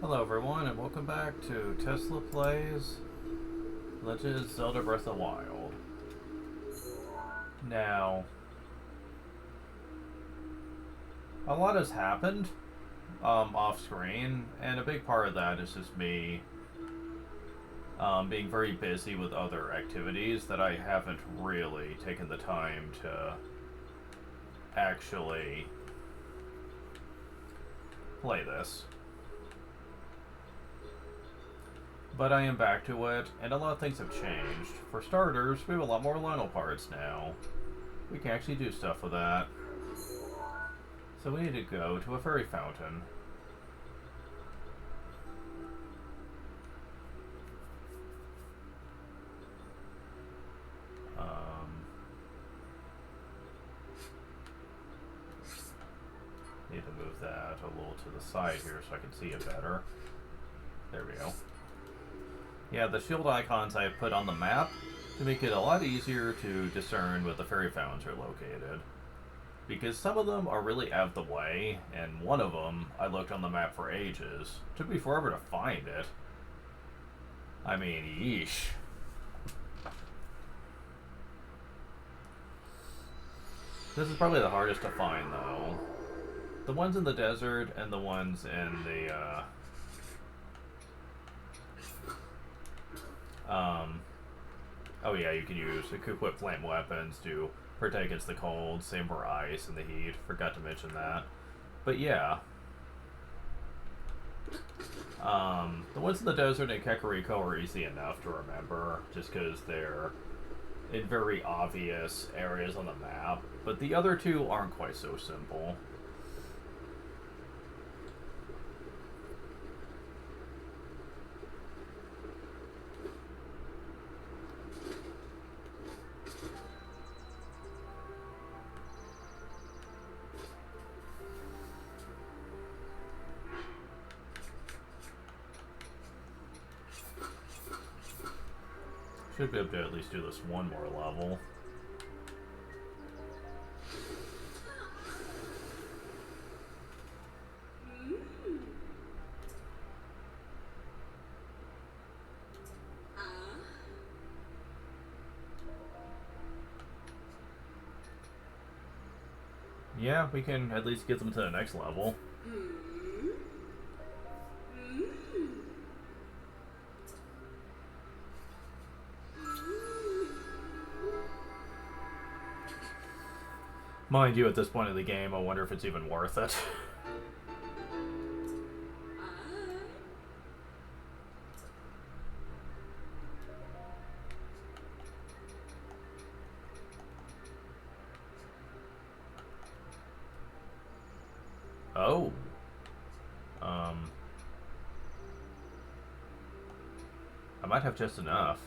Hello everyone and welcome back to Tesla Plays Legend of Zelda Breath of the Wild. Now, a lot has happened off screen, and a big part of that is just me being very busy with other activities that I haven't really taken the time to actually play this. But I am back to it, and a lot of things have changed. For starters, we have a lot more Lino parts now. We can actually do stuff with that. So we need to go to a fairy fountain. Need to move that a little to the side here so I can see it better. There we go. Yeah, the shield icons I have put on the map to make it a lot easier to discern where the fairy fountains are located. Because some of them are really out of the way, and one of them I looked on the map for ages. Took me forever to find it. I mean, yeesh. This is probably the hardest to find, though. The ones in the desert and the ones in the, oh yeah, you can use equip flame weapons to protect against the cold, same for ice and the heat. Forgot to mention that. But yeah. The ones in the desert and Kakariko are easy enough to remember, just because they're in very obvious areas on the map. But the other two aren't quite so simple. Should be able to at least do this one more level. Yeah, we can at least get them to the next level. Mind you, at this point in the game, I wonder if it's even worth it. Oh. I might have just enough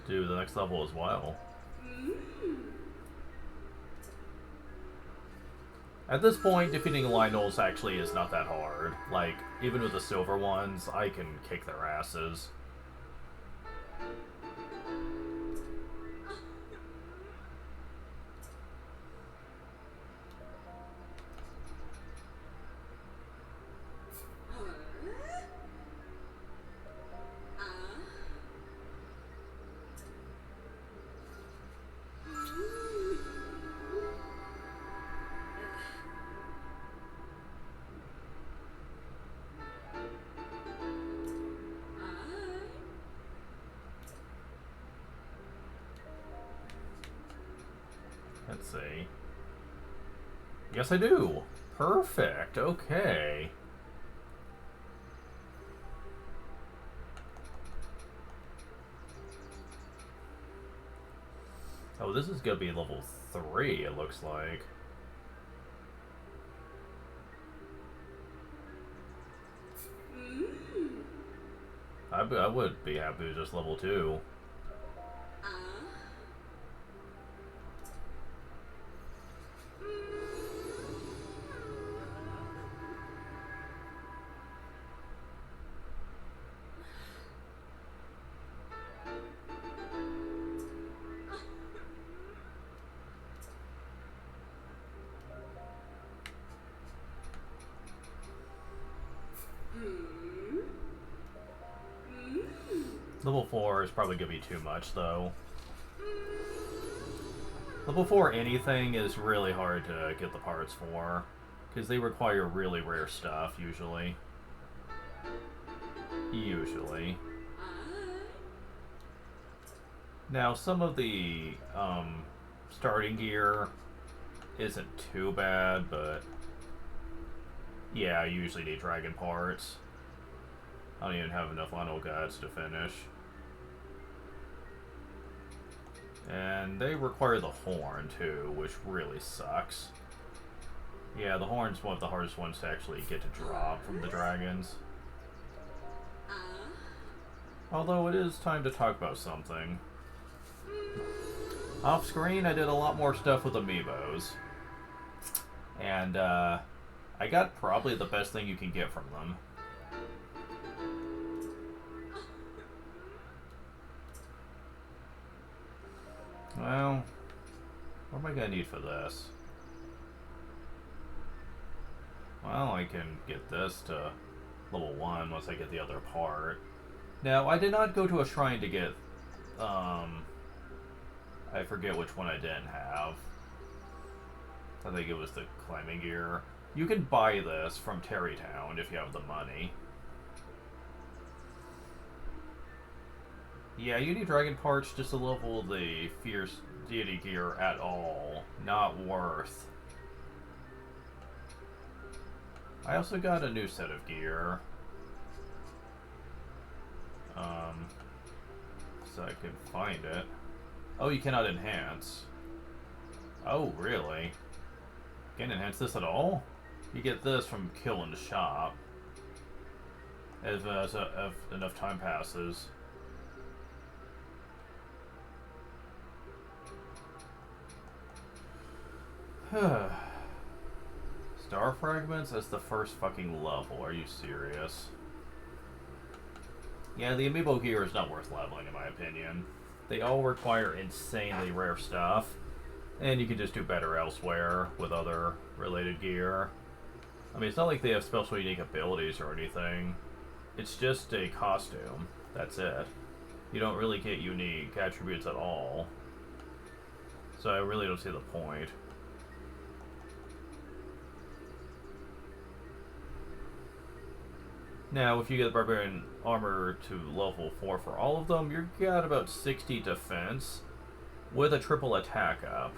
to do the next level as well. At this point, defeating Lynels actually is not that hard. Like, even with the silver ones, I can kick their asses. Let's see. Yes, I do. Perfect. Okay. Oh, this is gonna be level 3, it looks like. I would be happy with just level 2. Level 4 is probably going to be too much, though. Level 4 anything is really hard to get the parts for, because they require really rare stuff, usually. Usually. Now, some of the starting gear isn't too bad, but yeah, I usually need dragon parts. I don't even have enough Lionel guts to finish. And they require the horn, too, which really sucks. Yeah, the horn's one of the hardest ones to actually get to drop from the dragons. Although it is time to talk about something. Off screen, I did a lot more stuff with amiibos. And, I got probably the best thing you can get from them. Well, what am I gonna need for this? Well, I can get this to level 1 once I get the other part. Now, I did not go to a shrine to get, I forget which one I didn't have. I think it was the climbing gear. You can buy this from Terrytown if you have the money. Yeah, you need dragon parts just to level the fierce deity gear at all. Not worth. I also got a new set of gear. So I can find it. Oh, you cannot enhance. Oh, really? Can't enhance this at all? You get this from Kill in the shop. As enough time passes. Star fragments as the first fucking level. Are you serious? Yeah, the amiibo gear is not worth leveling in my opinion. They all require insanely rare stuff. And you can just do better elsewhere with other related gear. I mean, it's not like they have special unique abilities or anything. It's just a costume. That's it. You don't really get unique attributes at all. So I really don't see the point. Now, if you get Barbarian Armor to level 4 for all of them, you've got about 60 defense with a triple attack up.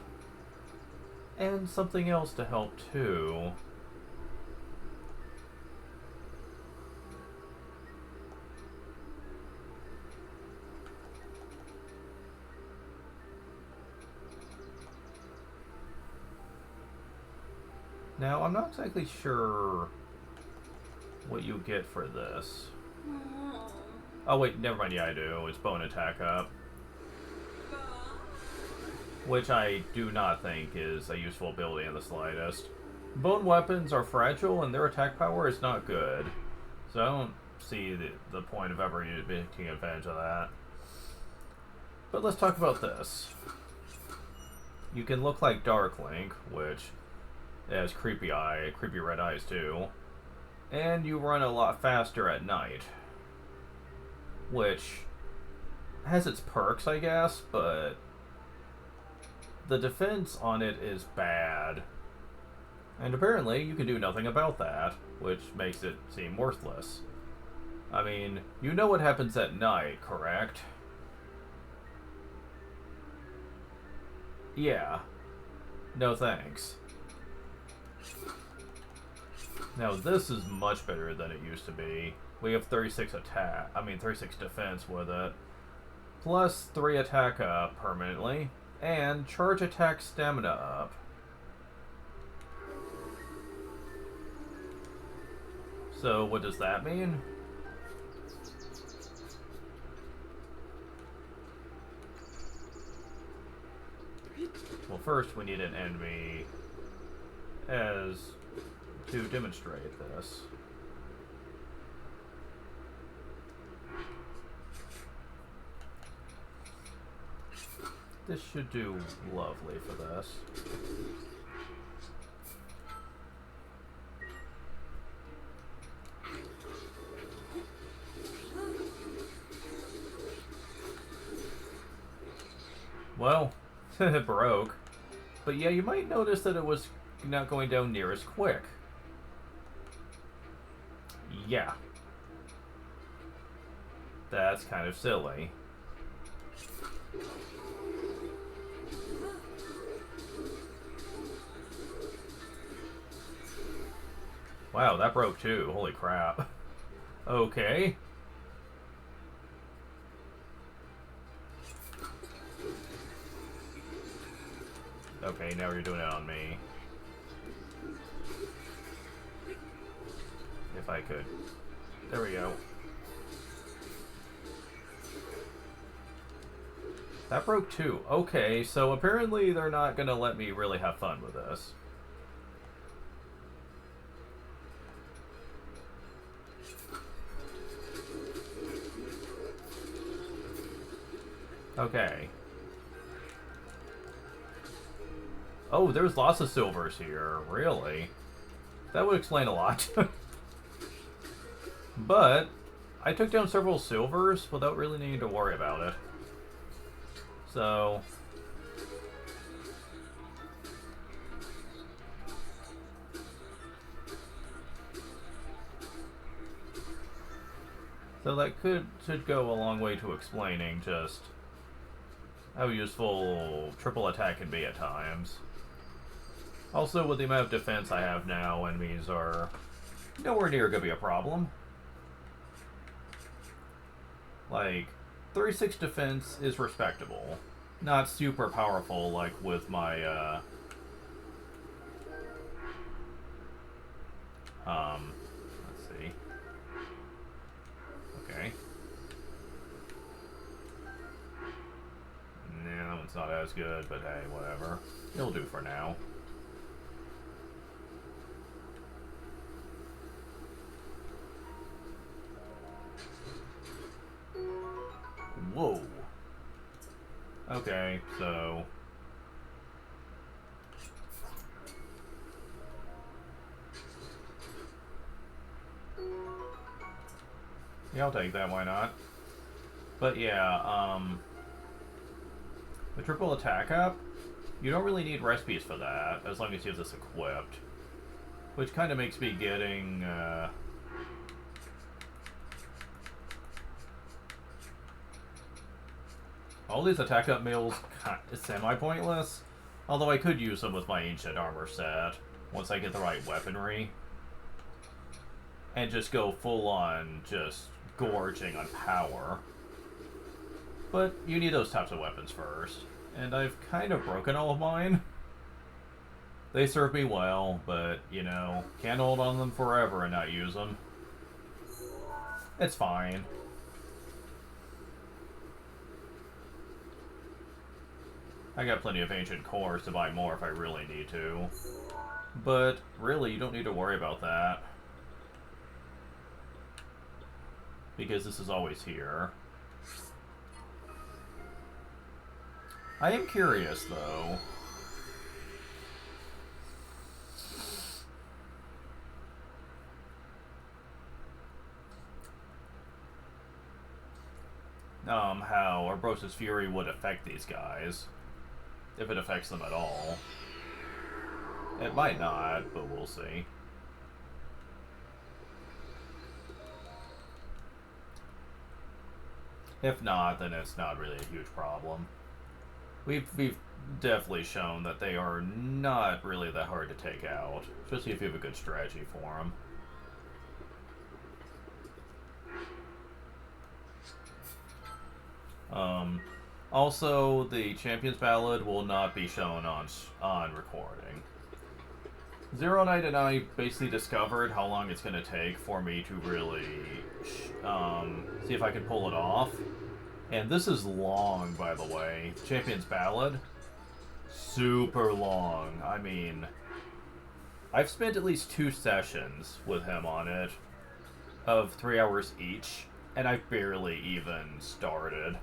And something else to help too. Now, I'm not exactly sure what you get for this. Oh wait, never mind, yeah I do. It's bone attack up. Which I do not think is a useful ability in the slightest. Bone weapons are fragile and their attack power is not good. So I don't see the point of ever taking advantage of that. But let's talk about this. You can look like Dark Link, which has creepy red eyes too. And you run a lot faster at night. Which has its perks, I guess, but the defense on it is bad. And apparently you can do nothing about that, which makes it seem worthless. I mean, you know what happens at night, correct? Yeah. No thanks. Now this is much better than it used to be. We have 36 defense with it. Plus 3 attack up permanently. And charge attack stamina up. So what does that mean? Well, first we need an enemy to demonstrate this. This should do lovely for this. Well, it broke. But yeah, you might notice that it was not going down near as quick. Yeah. That's kind of silly. Wow, that broke too. Holy crap. Okay. Okay, now you're doing it on me. If I could. There we go. That broke too. Okay, so apparently they're not gonna let me really have fun with this. Okay. Oh, there's lots of silvers here. Really? That would explain a lot. But I took down several silvers without really needing to worry about it. So that should go a long way to explaining just how useful triple attack can be at times. Also, with the amount of defense I have now, enemies are nowhere near going to be a problem. Like, 36 defense is respectable. Not super powerful like with my, let's see. Okay. Nah, that one's not as good, but hey, whatever. It'll do for now. Whoa. Okay, so... yeah, I'll take that, why not? But yeah, the triple attack up, you don't really need recipes for that, as long as you have this equipped. Which kind of makes me getting, all these attack up meals semi-pointless, although I could use them with my ancient armor set once I get the right weaponry. And just go full on just gorging on power. But you need those types of weapons first. And I've kind of broken all of mine. They serve me well, but, you know, can't hold on them forever and not use them. It's fine. I got plenty of ancient cores to buy more if I really need to. But, really, you don't need to worry about that. Because this is always here. I am curious, though. How Urbosa's Fury would affect these guys. If it affects them at all. It might not, but we'll see. If not, then it's not really a huge problem. We've definitely shown that they are not really that hard to take out, especially if you have a good strategy for them. Also, the Champion's Ballad will not be shown on recording. Zero Knight and I basically discovered how long it's going to take for me to really see if I can pull it off. And this is long, by the way. Champion's Ballad. Super long. I mean, I've spent at least 2 sessions with him on it, of 3 hours each, and I've barely even started.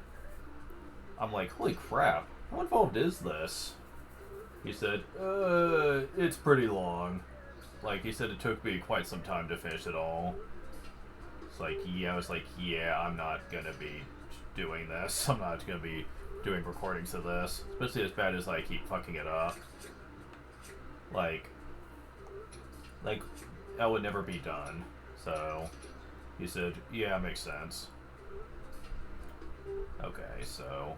I'm like, holy crap, how involved is this? He said, it's pretty long. Like, he said it took me quite some time to finish it all. It's like, yeah, I was like, yeah, I'm not gonna be doing this. I'm not gonna be doing recordings of this, especially as bad as I keep fucking it up. Like that would never be done. So he said, yeah, makes sense. Okay, so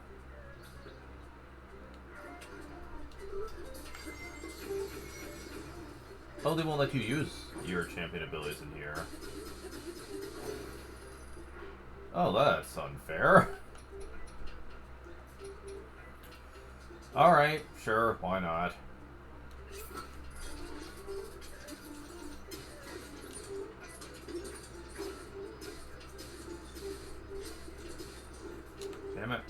oh, they won't let you use your champion abilities in here. Oh, that's unfair. Alright, sure, why not? Damn it.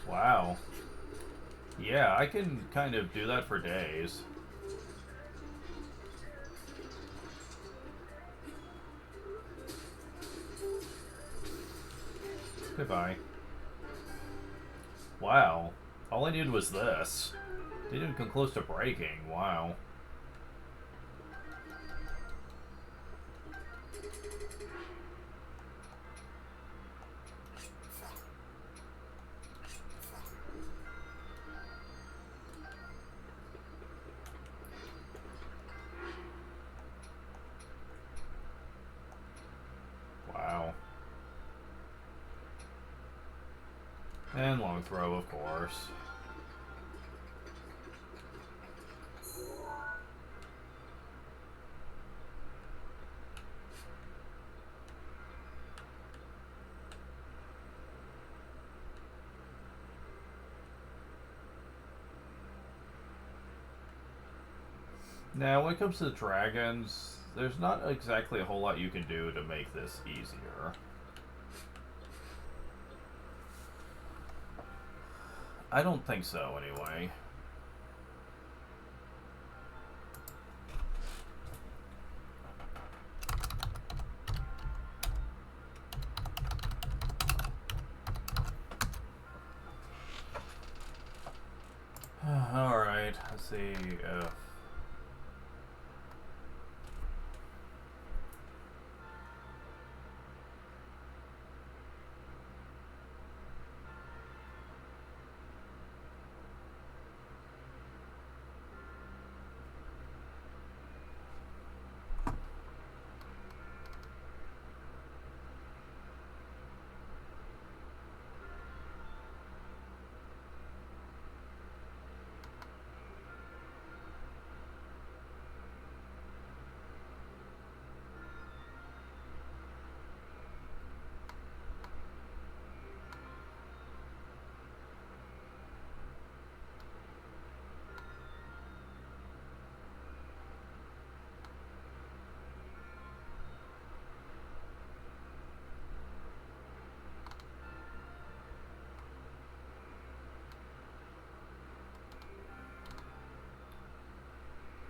Wow. Yeah, I can kind of do that for days. Goodbye. Wow. All I needed was this. Didn't even come close to breaking. Wow. Wow. And long throw, of course. Now, when it comes to the dragons, there's not exactly a whole lot you can do to make this easier. I don't think so, anyway. Alright, let's see.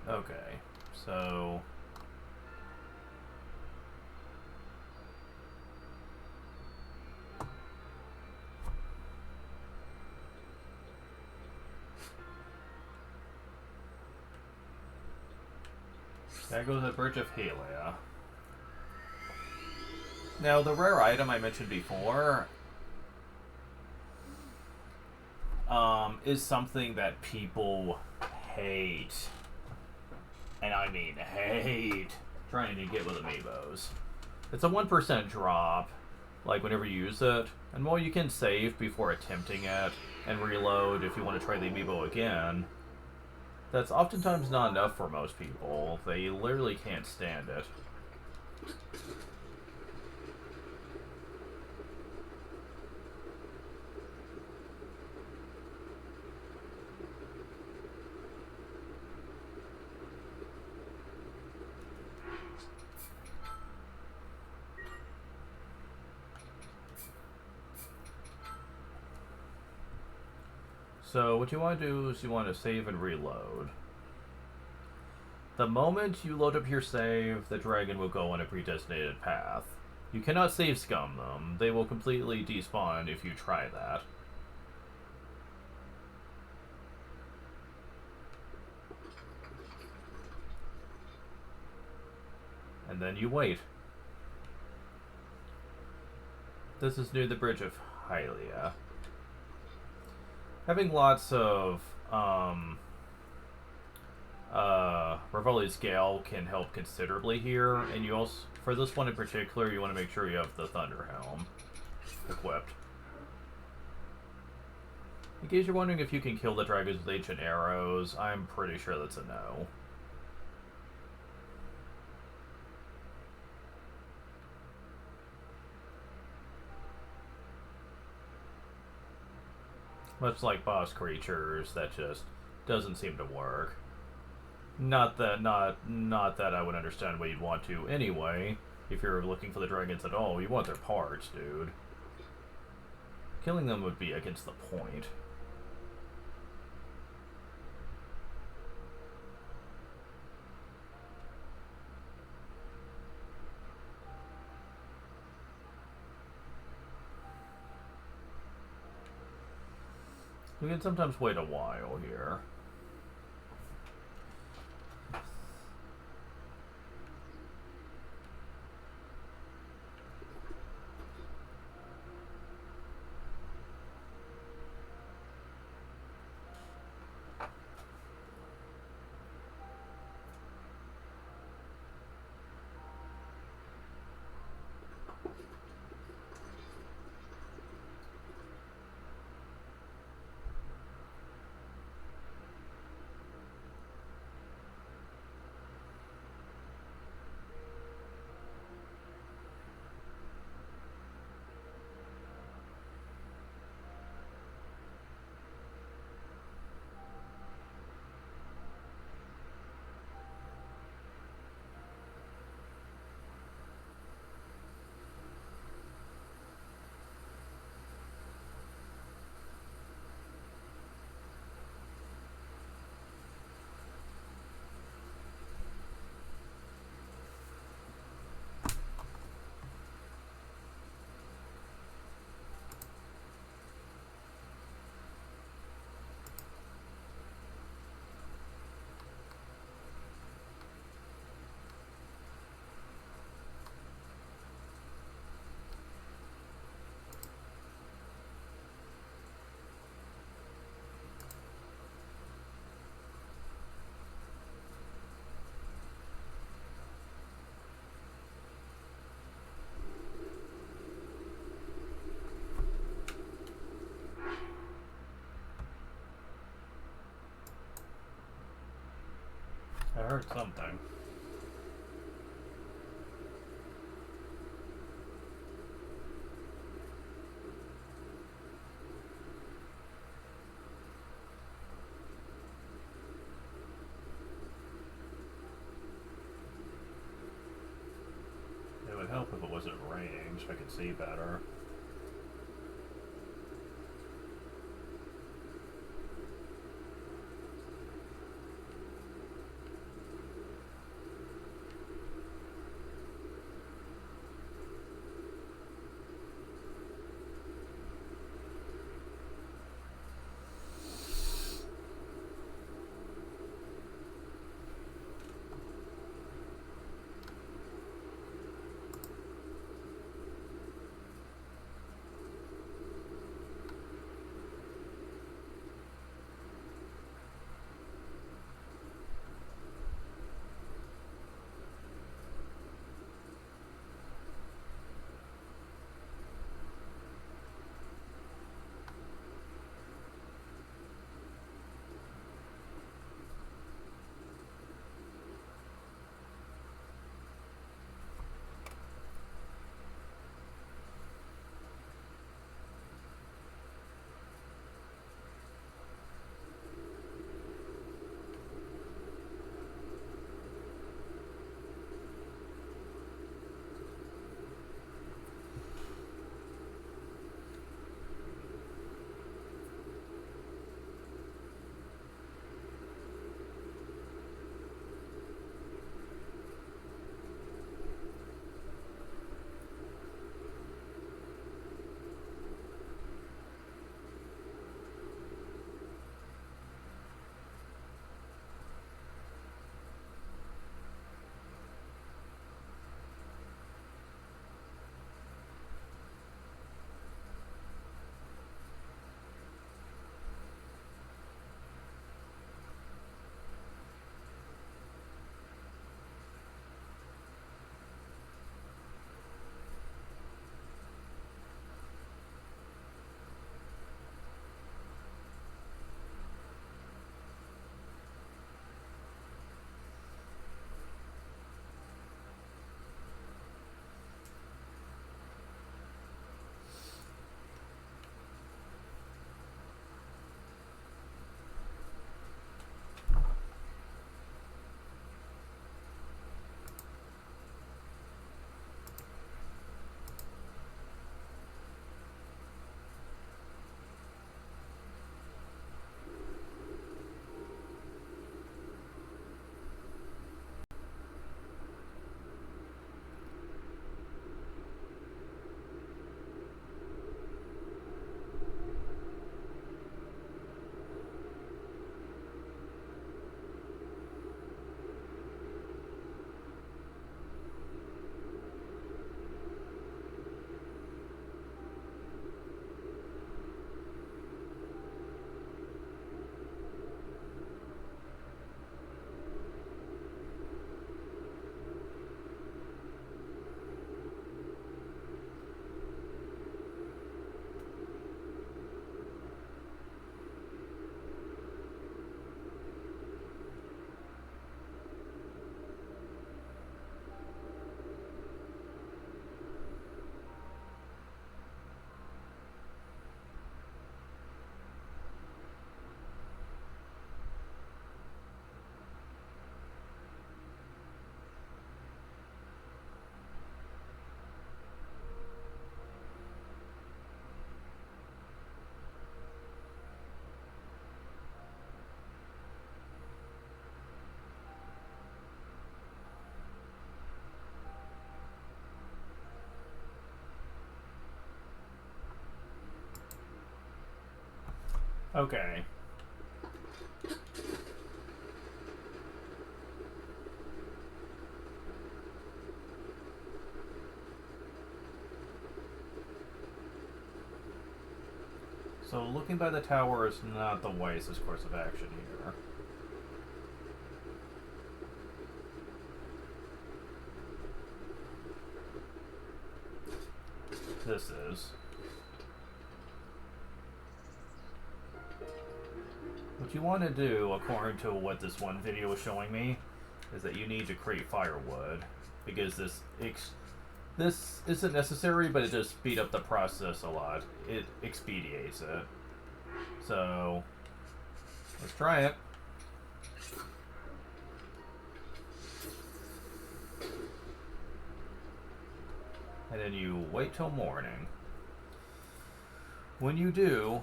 Okay, so... There goes the Bridge of Helia. Now, the rare item I mentioned before is something that people hate. And I mean hate trying to get with amiibos. It's a 1% drop, like whenever you use it. And while you can save before attempting it and reload if you want to try the amiibo again, that's oftentimes not enough for most people. They literally can't stand it. So what you want to do is you want to save and reload. The moment you load up your save, the dragon will go on a predesignated path. You cannot save scum them. They will completely despawn if you try that. And then you wait. This is near the bridge of Hylia. Having lots of Rivali's Gale can help considerably here, and you also, for this one in particular, you want to make sure you have the Thunder Helm equipped. In case you're wondering if you can kill the dragons with ancient arrows, I'm pretty sure that's a no. Much like boss creatures, that just doesn't seem to work. Not that I would understand why you'd want to anyway. If you're looking for the dragons at all, you want their parts, dude. Killing them would be against the point. We can sometimes wait a while here. I heard something. It would help if it wasn't raining so I could see better. Okay. So looking by the tower is not the wisest course of action here. This is. What you want to do, according to what this one video was showing me, is that you need to create firewood, because this isn't necessary, but it does speed up the process a lot. It expedites it. So, let's try it. And then you wait till morning. When you do,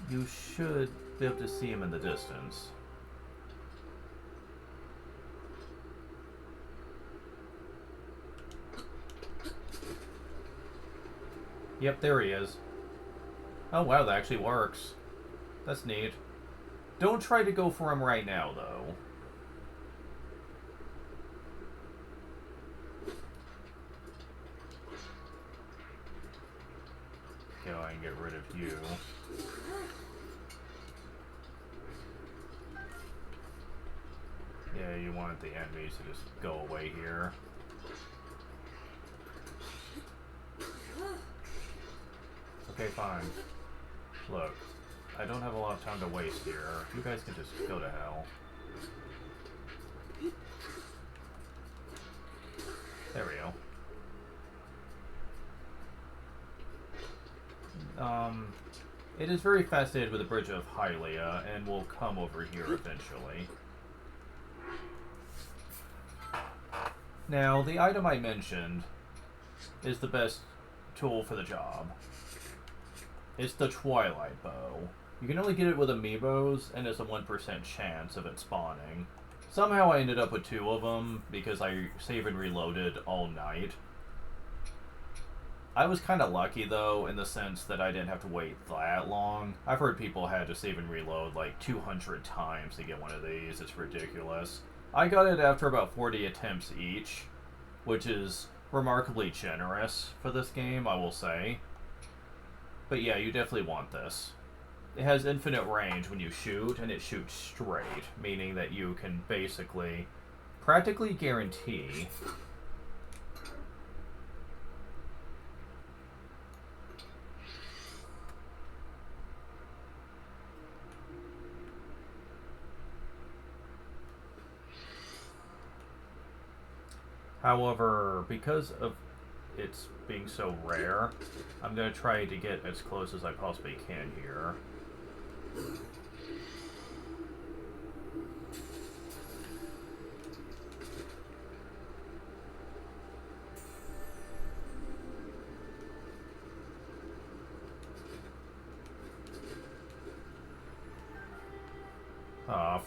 you should be able to see him in the distance. Yep, there he is. Oh wow, that actually works. That's neat. Don't try to go for him right now, though. Go ahead and get rid of you. Yeah, you want the enemies to just go away here. Okay, fine. Look, I don't have a lot of time to waste here. You guys can just go to hell. There we go. It is very fascinated with the Bridge of Hylia, and will come over here eventually. Now, the item I mentioned is the best tool for the job. It's the Twilight Bow. You can only get it with amiibos, and there's a 1% chance of it spawning. Somehow I ended up with 2 of them, because I save and reloaded all night. I was kind of lucky, though, in the sense that I didn't have to wait that long. I've heard people had to save and reload like 200 times to get one of these. It's ridiculous. I got it after about 40 attempts each, which is remarkably generous for this game, I will say. But yeah, you definitely want this. It has infinite range when you shoot, and it shoots straight, meaning that you can basically, practically guarantee However, because of it's being so rare, I'm going to try to get as close as I possibly can here.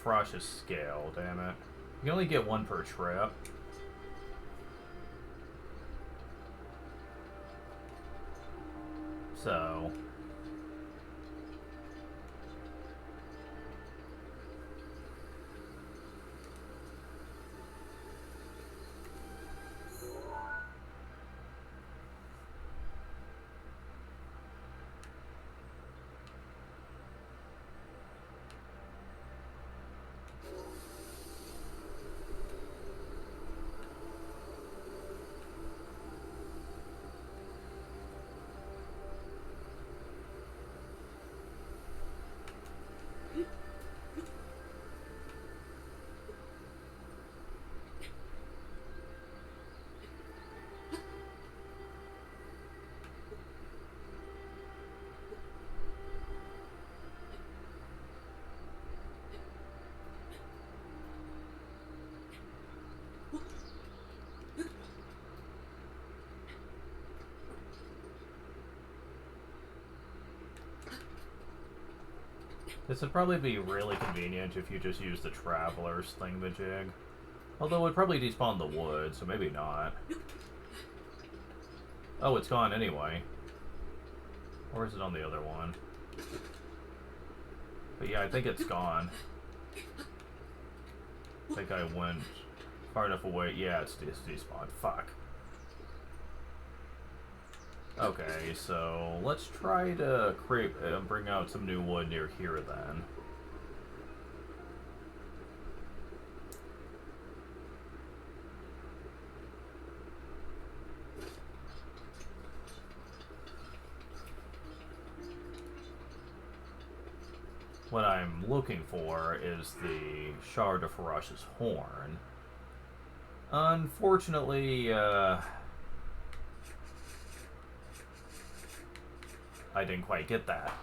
Frosh is scale, damn it. You can only get 1 per trip. So this would probably be really convenient if you just use the Traveler's thingamajig. Although it would probably despawn the wood, so maybe not. Oh, it's gone anyway. Or is it on the other one? But yeah, I think it's gone. I think I went far enough away. Yeah, it's despawned. Fuck. Okay, so let's try to bring out some new wood near here then. What I'm looking for is the Shard of Farash's horn. Unfortunately, I didn't quite get that.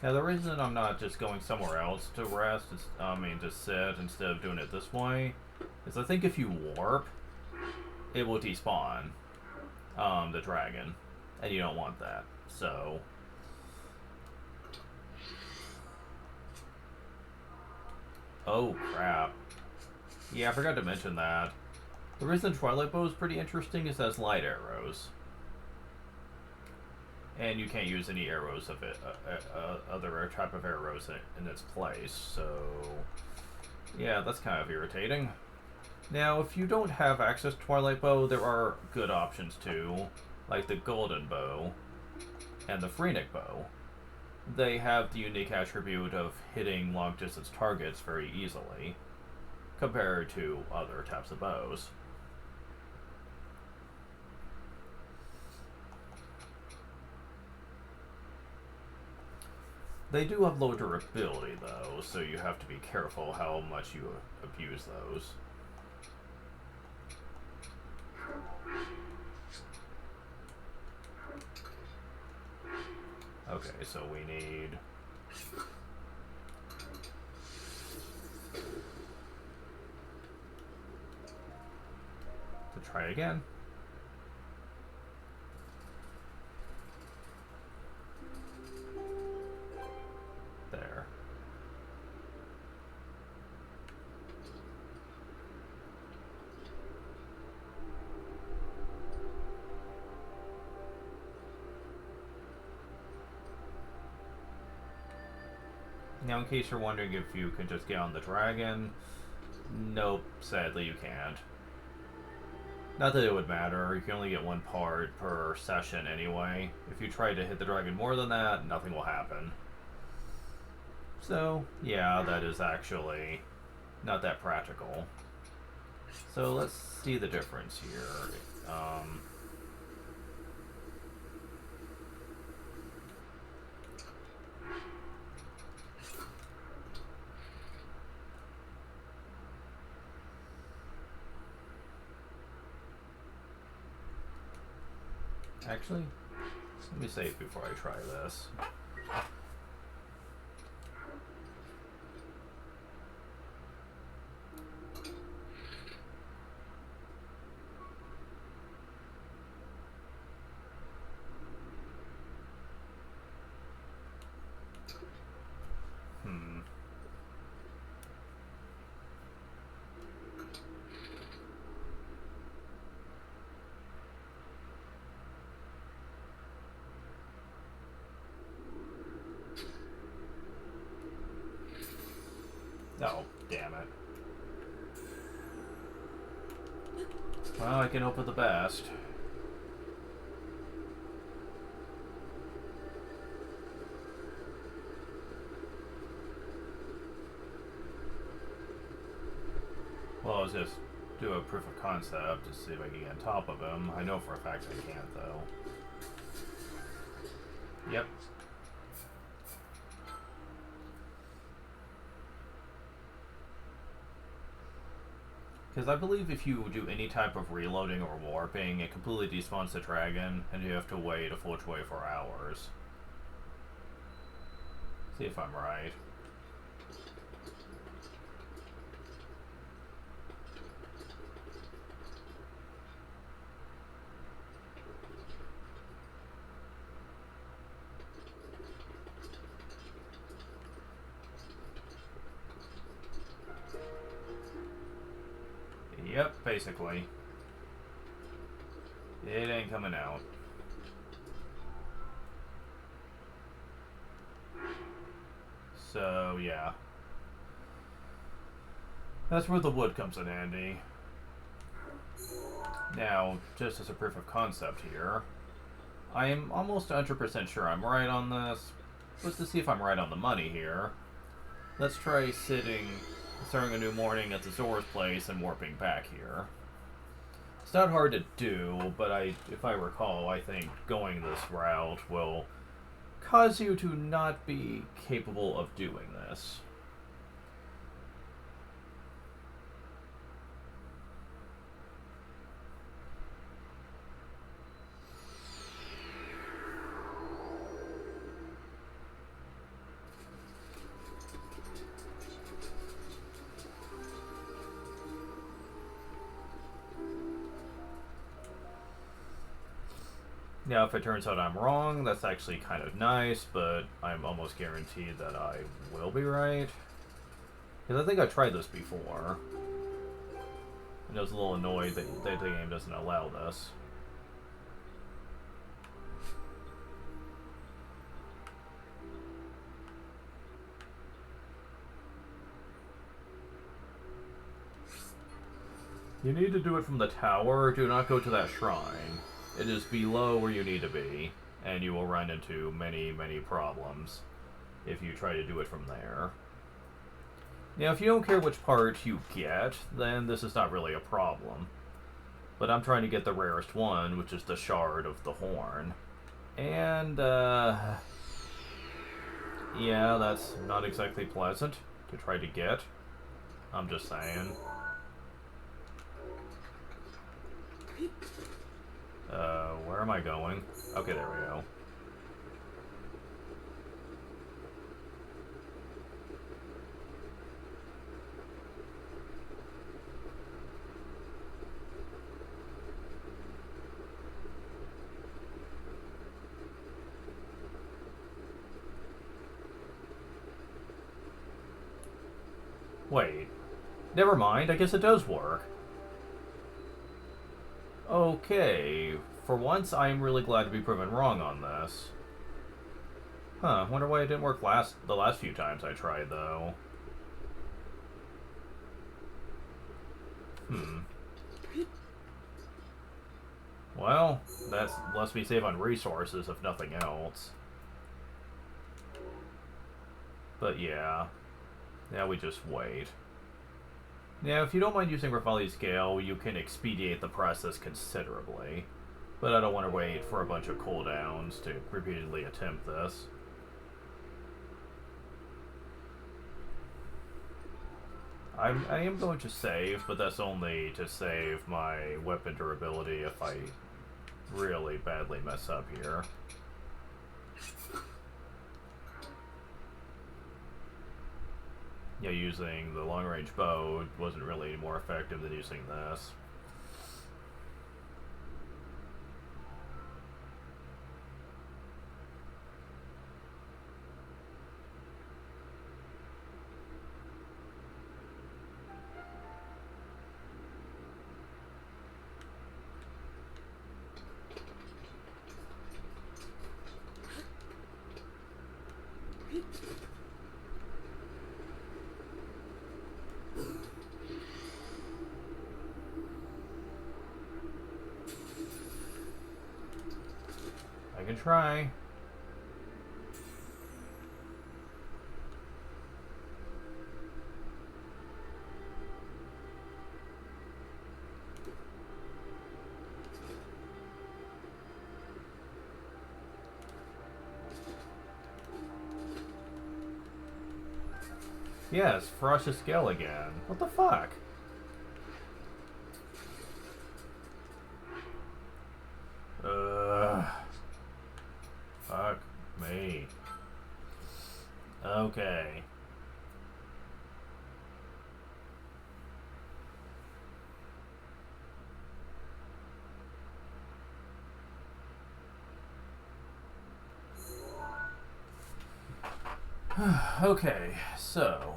Now, the reason I'm not just going somewhere else to rest, to sit instead of doing it this way, is I think if you warp, it will despawn the dragon, and you don't want that. So, oh crap. Yeah, I forgot to mention that. The reason Twilight Bow is pretty interesting is it has light arrows. And you can't use any arrows of it, other type of arrows in its place, so yeah, that's kind of irritating. Now, if you don't have access to Twilight Bow, there are good options too, like the Golden Bow and the Phoenix Bow. They have the unique attribute of hitting long-distance targets very easily, compared to other types of bows. They do have low durability, though, so you have to be careful how much you abuse those. Okay, so we need... to try again. There. Now, in case you're wondering if you can just get on the dragon, nope, sadly you can't. Not that it would matter, you can only get one part per session anyway. If you try to hit the dragon more than that, nothing will happen. So, yeah, that is actually not that practical. So let's see the difference here. Actually, let me save before I try this. Oh, damn it. Well, I can hope for the best. Well, I'll just do a proof of concept to see if I can get on top of him. I know for a fact I can't, though. Yep. Because I believe if you do any type of reloading or warping, it completely despawns the dragon, and you have to wait a full 24 hours. See if I'm right. Yep, basically. It ain't coming out. So, yeah. That's where the wood comes in handy. Now, just as a proof of concept here, I am almost 100% sure I'm right on this. But to see if I'm right on the money here, let's try starting a new morning at the Zora's place and warping back here. It's not hard to do, but if I recall, I think going this route will cause you to not be capable of doing this. Now, if it turns out I'm wrong, that's actually kind of nice, but I'm almost guaranteed that I will be right. Because I think I've tried this before. And I was a little annoyed that the game doesn't allow this. You need to do it from the tower. Do not go to that shrine. It is below where you need to be, and you will run into many, many problems if you try to do it from there. Now, if you don't care which part you get, then this is not really a problem. But I'm trying to get the rarest one, which is the shard of the horn. And, yeah, that's not exactly pleasant to try to get. I'm just saying. Where am I going? Okay, there we go. Wait. Never mind, I guess it does work. Okay, for once I am really glad to be proven wrong on this. Huh, wonder why it didn't work the last few times I tried, though. Well, that lets me save on resources, if nothing else. But yeah. Now we just wait. Now, if you don't mind using Rafali's Scale, you can expedite the process considerably. But I don't want to wait for a bunch of cooldowns to repeatedly attempt this. I am going to save, but that's only to save my weapon durability if I really badly mess up here. Yeah, using the long-range bow wasn't really more effective than using this. I can try. Yes, Ferocious Scale again. What the fuck? Fuck me. Okay. Okay, so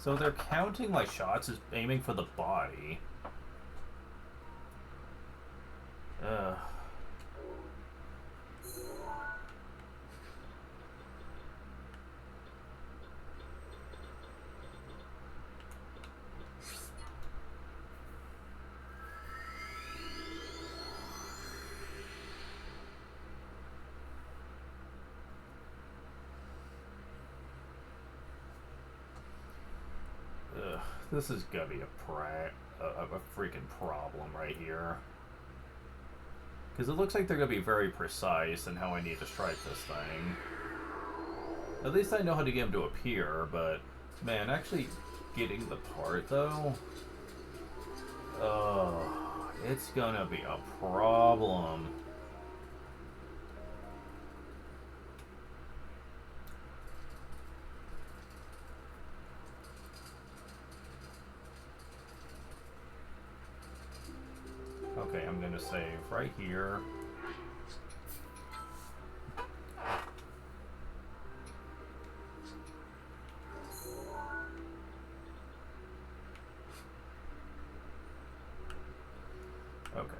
So they're counting my shots as aiming for the body. Ugh. This is gonna be a freaking problem right here. Because it looks like they're gonna be very precise in how I need to strike this thing. At least I know how to get him to appear, but man, actually getting the part though, it's gonna be a problem. Okay, I'm gonna save right here. Okay.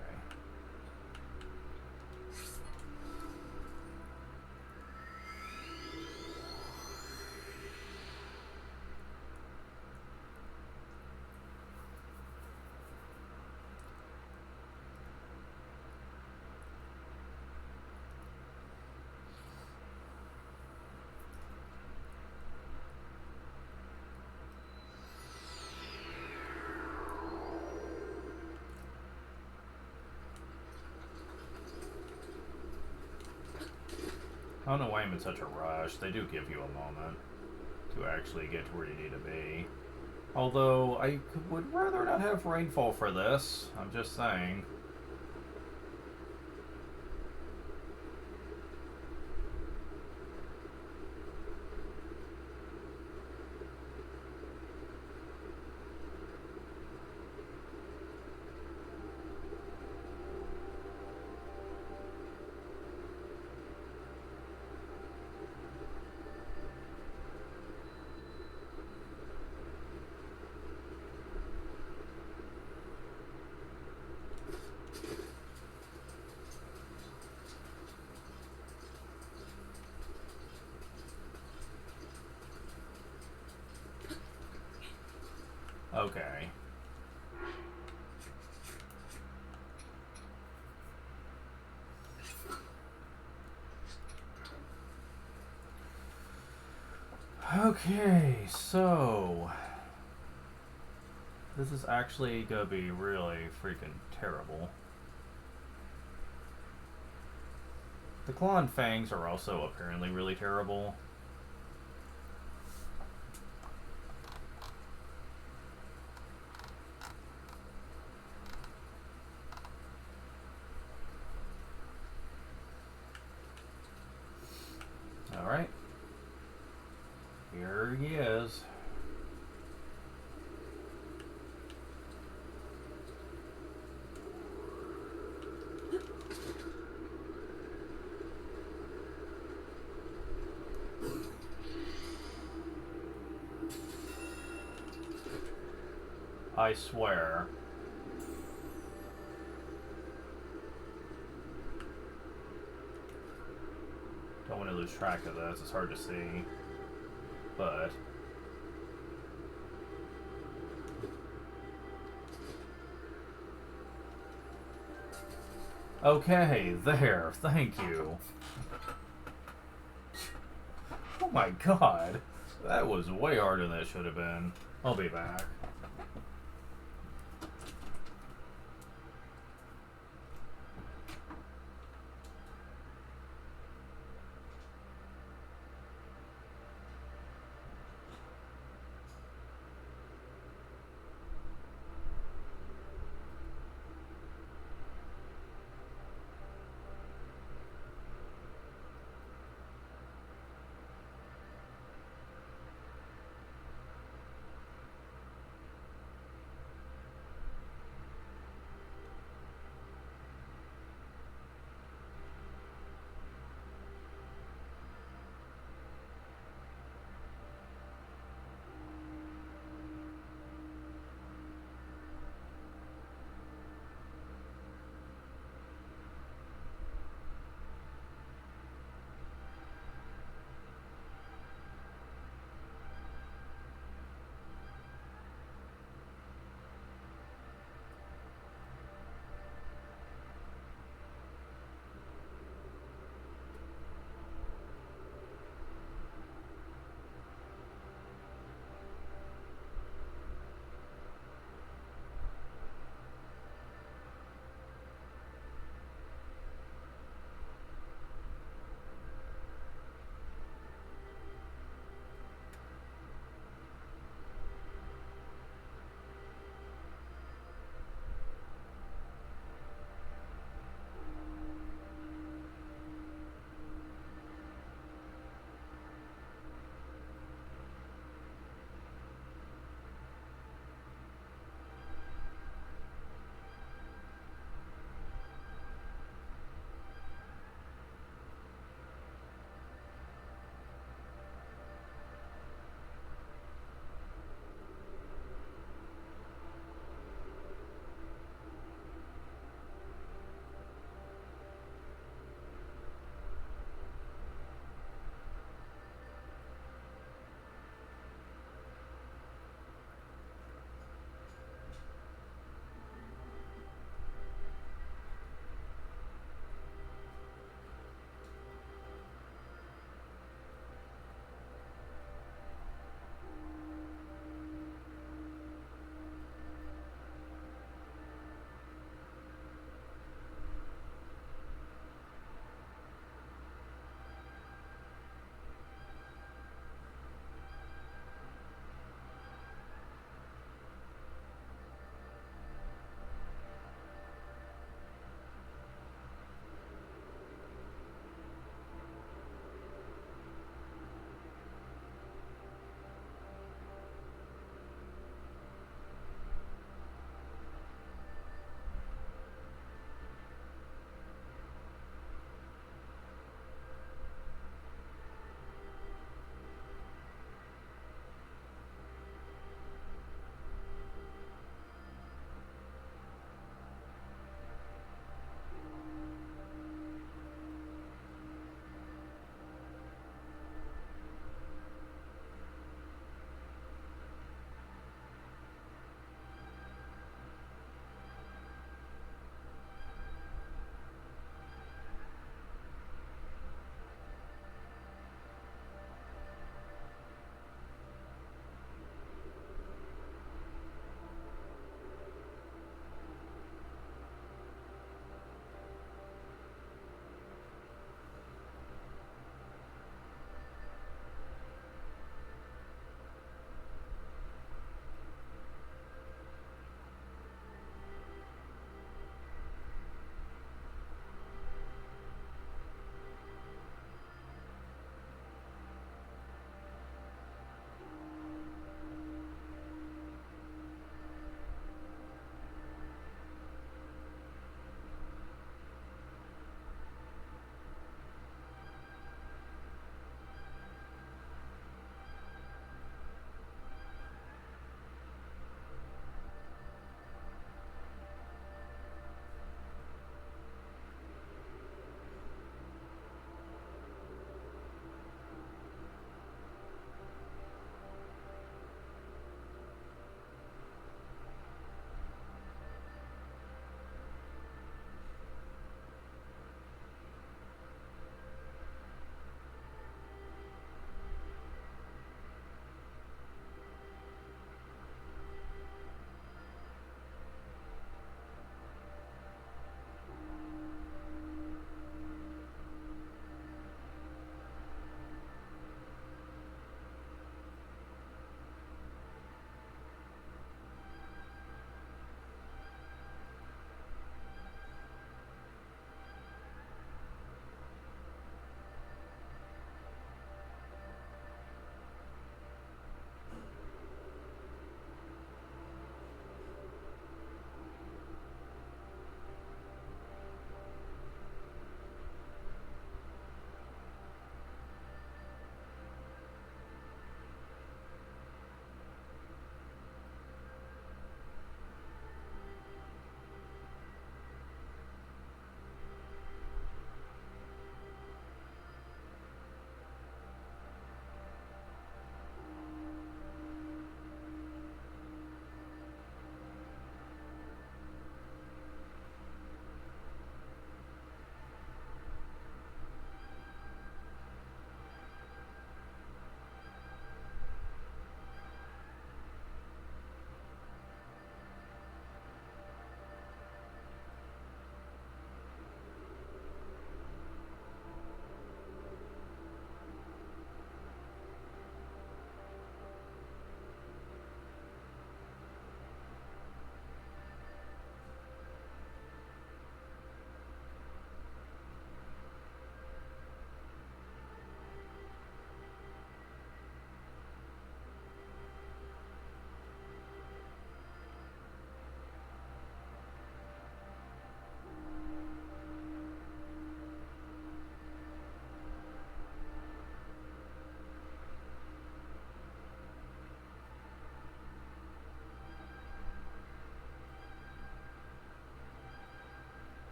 I don't know why I'm in such a rush. They do give you a moment to actually get to where you need to be. Although, I would rather not have rainfall for this. I'm just saying. Okay. Okay, so this is actually gonna be really freaking terrible. The claw and fangs are also apparently really terrible. Alright. Here he is. I swear. Don't want to lose track of this. It's hard to see. But okay, there. Thank you. Oh my god. That was way harder than it should have been. I'll be back.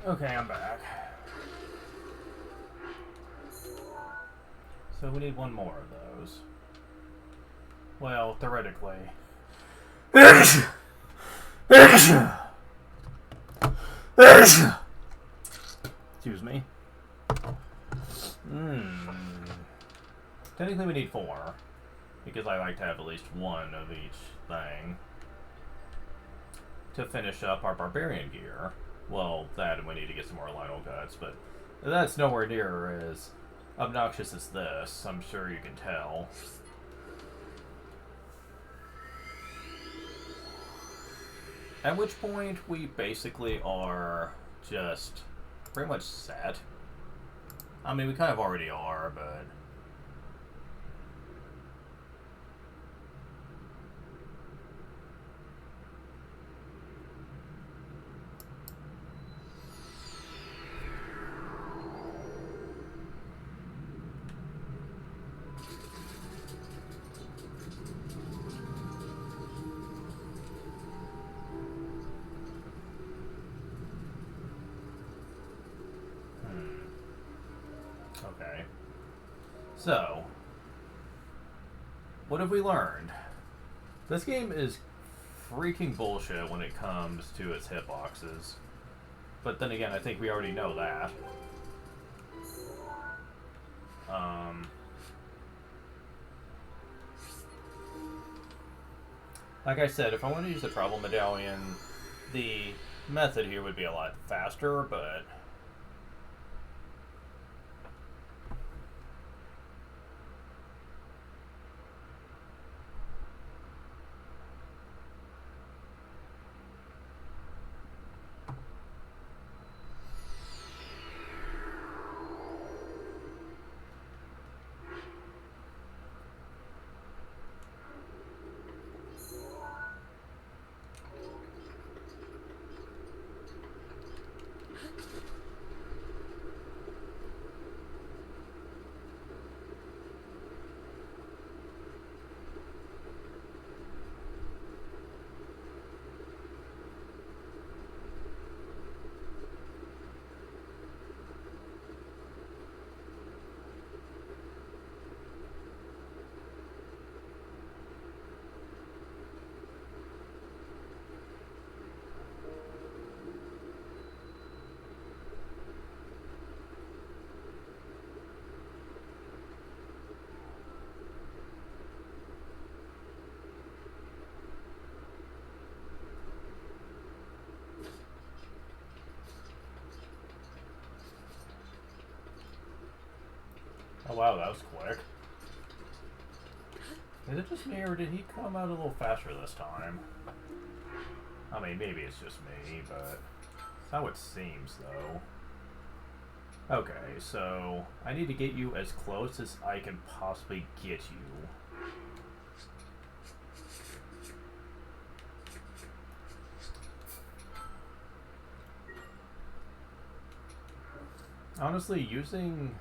Okay, I'm back. So we need one more of those. Well, theoretically. Excuse me. Technically we need 4. Because I like to have at least one of each thing. To finish up our barbarian gear. Well, that and we need to get some more Lionel guts, but that's nowhere near as obnoxious as this, I'm sure you can tell. At which point we basically are just pretty much set. I mean, we kind of already are, but... Okay. So, what have we learned? This game is freaking bullshit when it comes to its hitboxes. But then again, I think we already know that. Like I said, if I want to use the travel medallion, the method here would be a lot faster, but... Oh wow, that was quick. Is it just me, or did he come out a little faster this time? I mean, maybe it's just me, but that's how it seems, though. Okay, so I need to get you as close as I can possibly get you. Honestly, using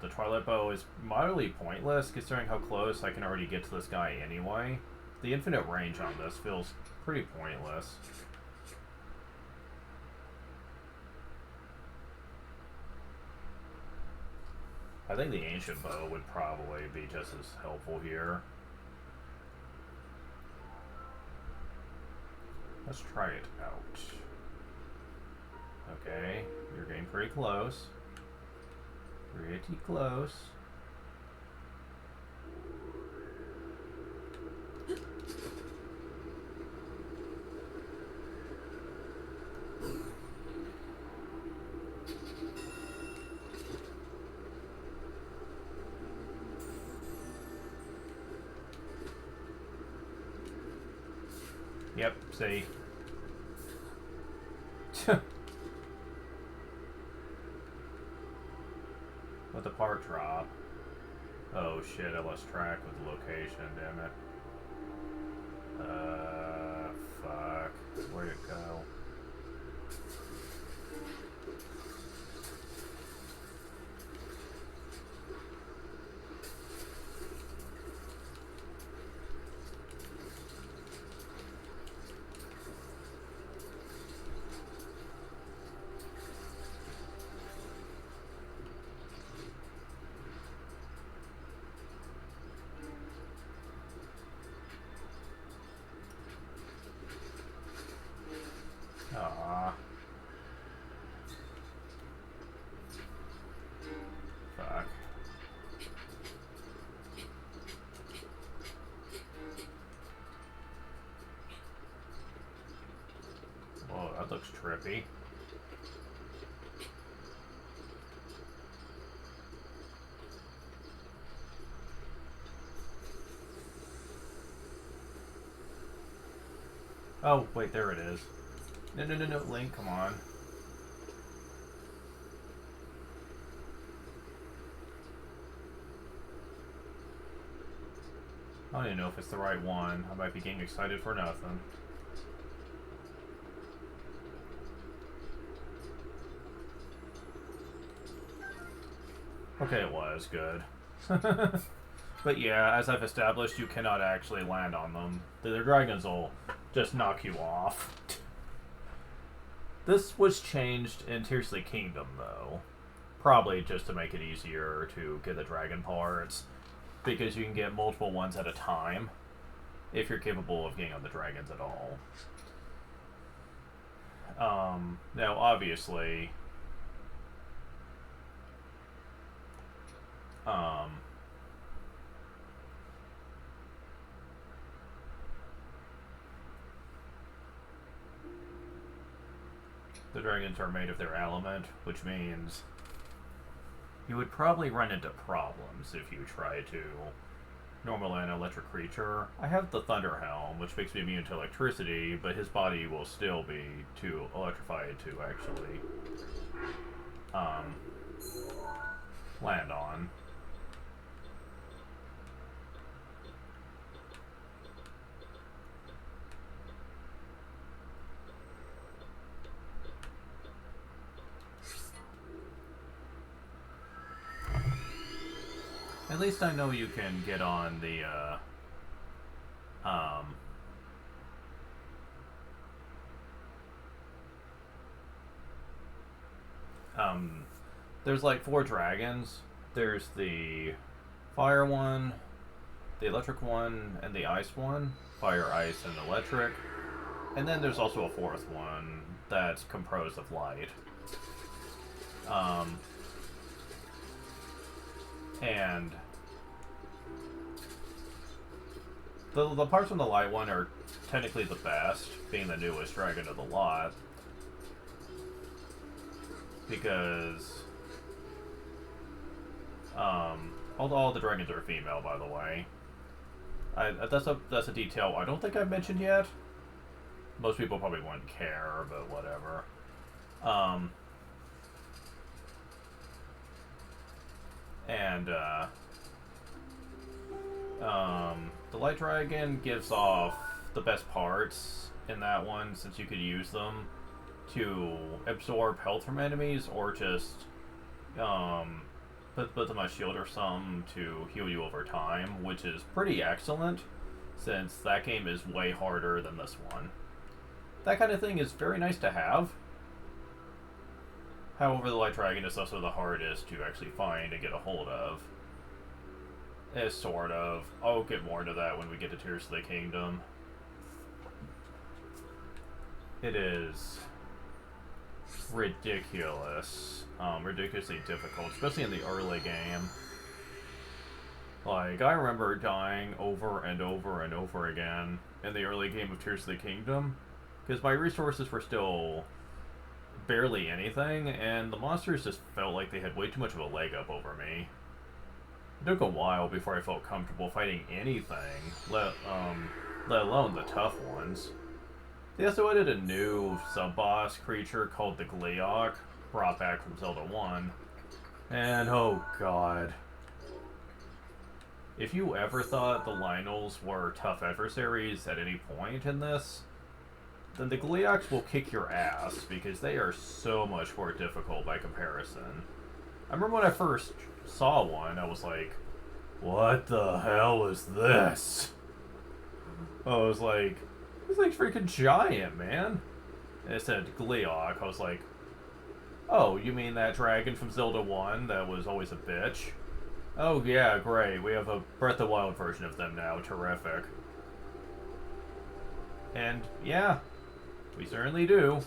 the Twilight Bow is moderately pointless, considering how close I can already get to this guy anyway. The infinite range on this feels pretty pointless. I think the Ancient Bow would probably be just as helpful here. Let's try it out. Okay, you're getting pretty close. Pretty close. Yep, see. With the part drop. Oh shit, I lost track with the location, damn it. Fuck. Where'd it go? That looks trippy. Oh, wait, there it is. No, no, no, no, Link, come on. I don't even know if it's the right one. I might be getting excited for nothing. Okay, it was good. But yeah, as I've established, you cannot actually land on them. The dragons will just knock you off. This was changed in Tears of the Kingdom, though. Probably just to make it easier to get the dragon parts. Because you can get multiple ones at a time. If you're capable of getting on the dragons at all. Now, obviously... the dragons are made of their element, which means you would probably run into problems if you try to normal an electric creature. I have the Thunder Helm, which makes me immune to electricity, but his body will still be too electrified to actually land on. At least I know you can get on the, there's like 4 dragons. There's the fire one, the electric one, and the ice one. Fire, ice, and electric. And then there's also a 4th one that's composed of light. And the parts from the light one are technically the best, being the newest dragon of the lot. Because all the dragons are female, by the way. That's a detail I don't think I've mentioned yet. Most people probably wouldn't care, but whatever. The light dragon gives off the best parts in that one, since you could use them to absorb health from enemies, or just put them on shield or something to heal you over time, which is pretty excellent, since that game is way harder than this one. That kind of thing is very nice to have. However, the light dragon is also the hardest to actually find and get a hold of. Sort of. I'll get more into that when we get to Tears of the Kingdom. It is ridiculous. Ridiculously difficult, especially in the early game. Like, I remember dying over and over and over again in the early game of Tears of the Kingdom, because my resources were still barely anything, and the monsters just felt like they had way too much of a leg up over me. It took a while before I felt comfortable fighting anything, let alone the tough ones. They also added a new sub-boss creature called the Gleeok, brought back from Zelda 1, and oh god. If you ever thought the Lynels were tough adversaries at any point in this, then the Gleeoks will kick your ass, because they are so much more difficult by comparison. I remember when I first saw one, I was like, what the hell is this? I was like, this thing's freaking giant, man. And it said Gleeok. I was like, oh, you mean that dragon from Zelda 1 that was always a bitch? Oh yeah, great. We have a Breath of the Wild version of them now. Terrific. And yeah, we certainly do.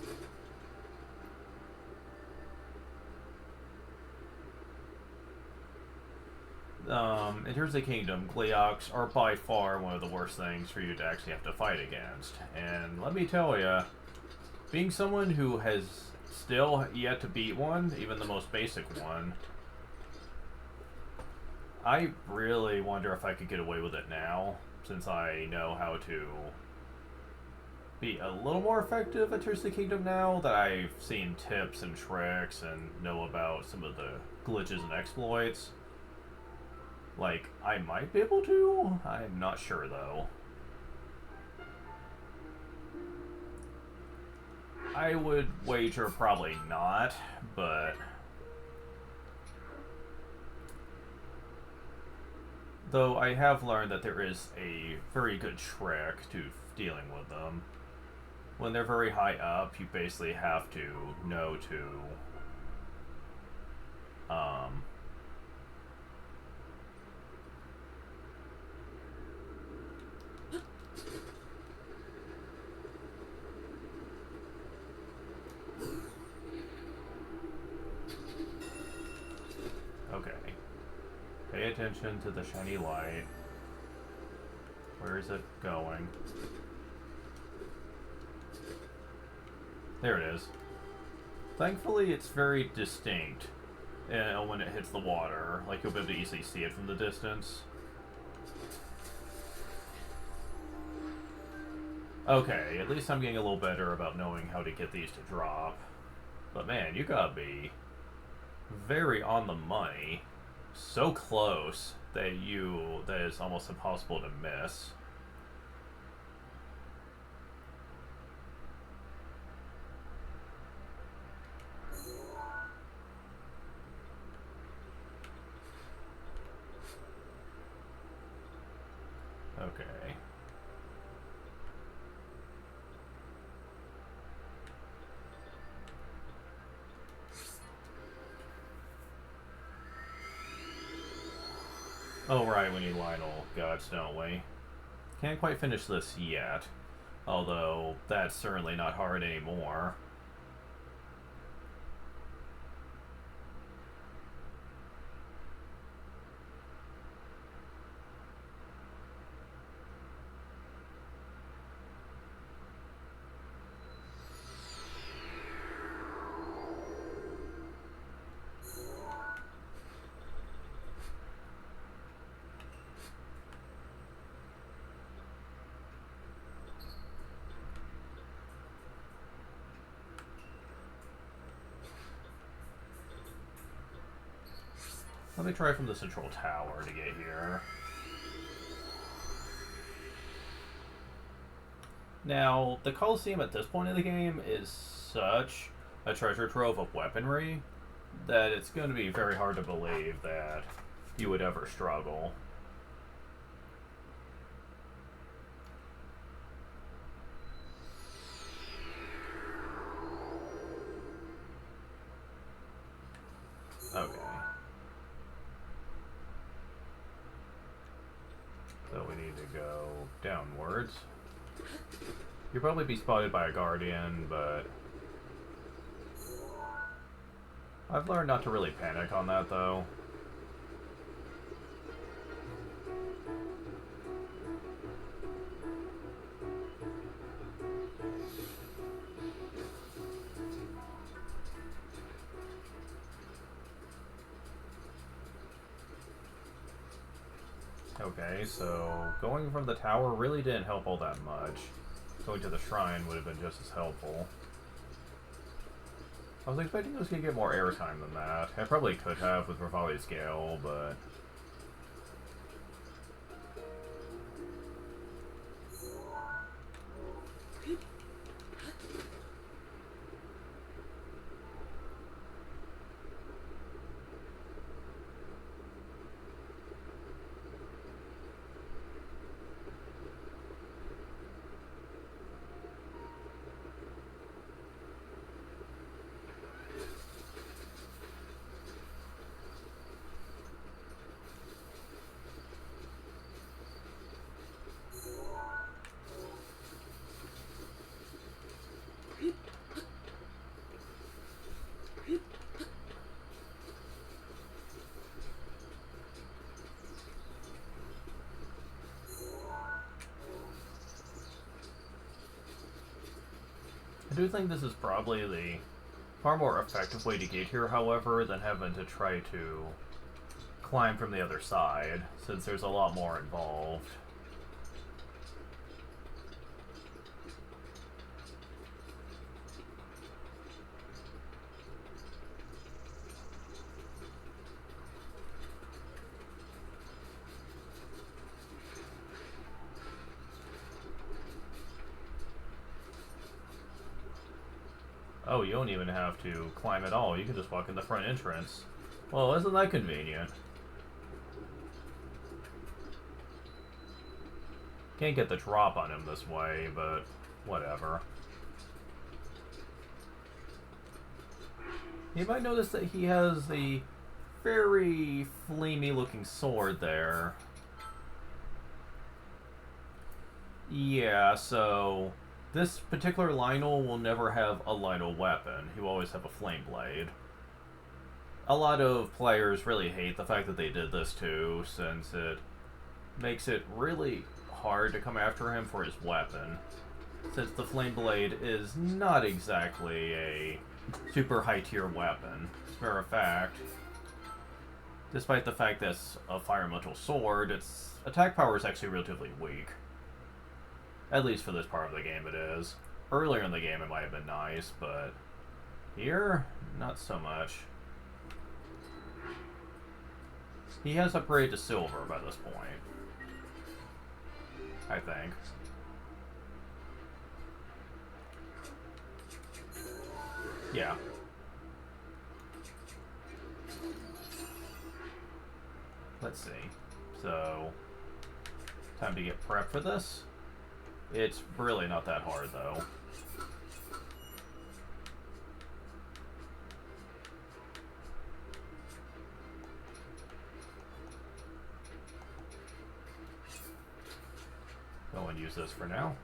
In Tears of the Kingdom, Gleeoks are by far one of the worst things for you to actually have to fight against. And let me tell you, Being someone who has still yet to beat one, even the most basic one, I really wonder if I could get away with it now, since I know how to be a little more effective at Tears of the Kingdom now that I've seen tips and tricks and know about some of the glitches and exploits. Like, I might be able to? I'm not sure, though. I would wager probably not, but... Though I have learned that there is a very good trick to dealing with them. When they're very high up, you basically have to know to... Okay. Pay attention to the shiny light. Where is it going? There it is. Thankfully, it's very distinct when it hits the water. Like, you'll be able to easily see it from the distance. Okay, at least I'm getting a little better about knowing how to get these to drop. But man, you gotta be very on the money. So close that it's almost impossible to miss. Okay. Oh right, we need Lionel guts, don't we? Can't quite finish this yet. Although, that's certainly not hard anymore. Let me try from the central tower to get here. Now, the Colosseum at this point in the game is such a treasure trove of weaponry that it's going to be very hard to believe that you would ever struggle. Okay. So we need to go downwards. You'll probably be spotted by a guardian, but I've learned not to really panic on that, though. Okay, so going from the tower really didn't help all that much. Going to the shrine would have been just as helpful. I was expecting it was going to get more airtime than that. I probably could have with Revali's Gale, but... I do think this is probably the far more effective way to get here, however, than having to try to climb from the other side, since there's a lot more involved. Oh, you don't even have to climb at all. You can just walk in the front entrance. Well, isn't that convenient? Can't get the drop on him this way, but whatever. You might notice that he has the very flamey looking sword there. Yeah, so this particular Lionel will never have a Lionel weapon. He will always have a flame blade. A lot of players really hate the fact that they did this too, since it makes it really hard to come after him for his weapon, since the flame blade is not exactly a super high tier weapon. As a matter of fact, despite the fact that it's a fire elemental sword, its attack power is actually relatively weak. At least for this part of the game it is. Earlier in the game it might have been nice, but here, not so much. He has upgraded to silver by this point, I think. Yeah. Let's see. So, time to get prepped for this. It's really not that hard, though. Go and use this for now.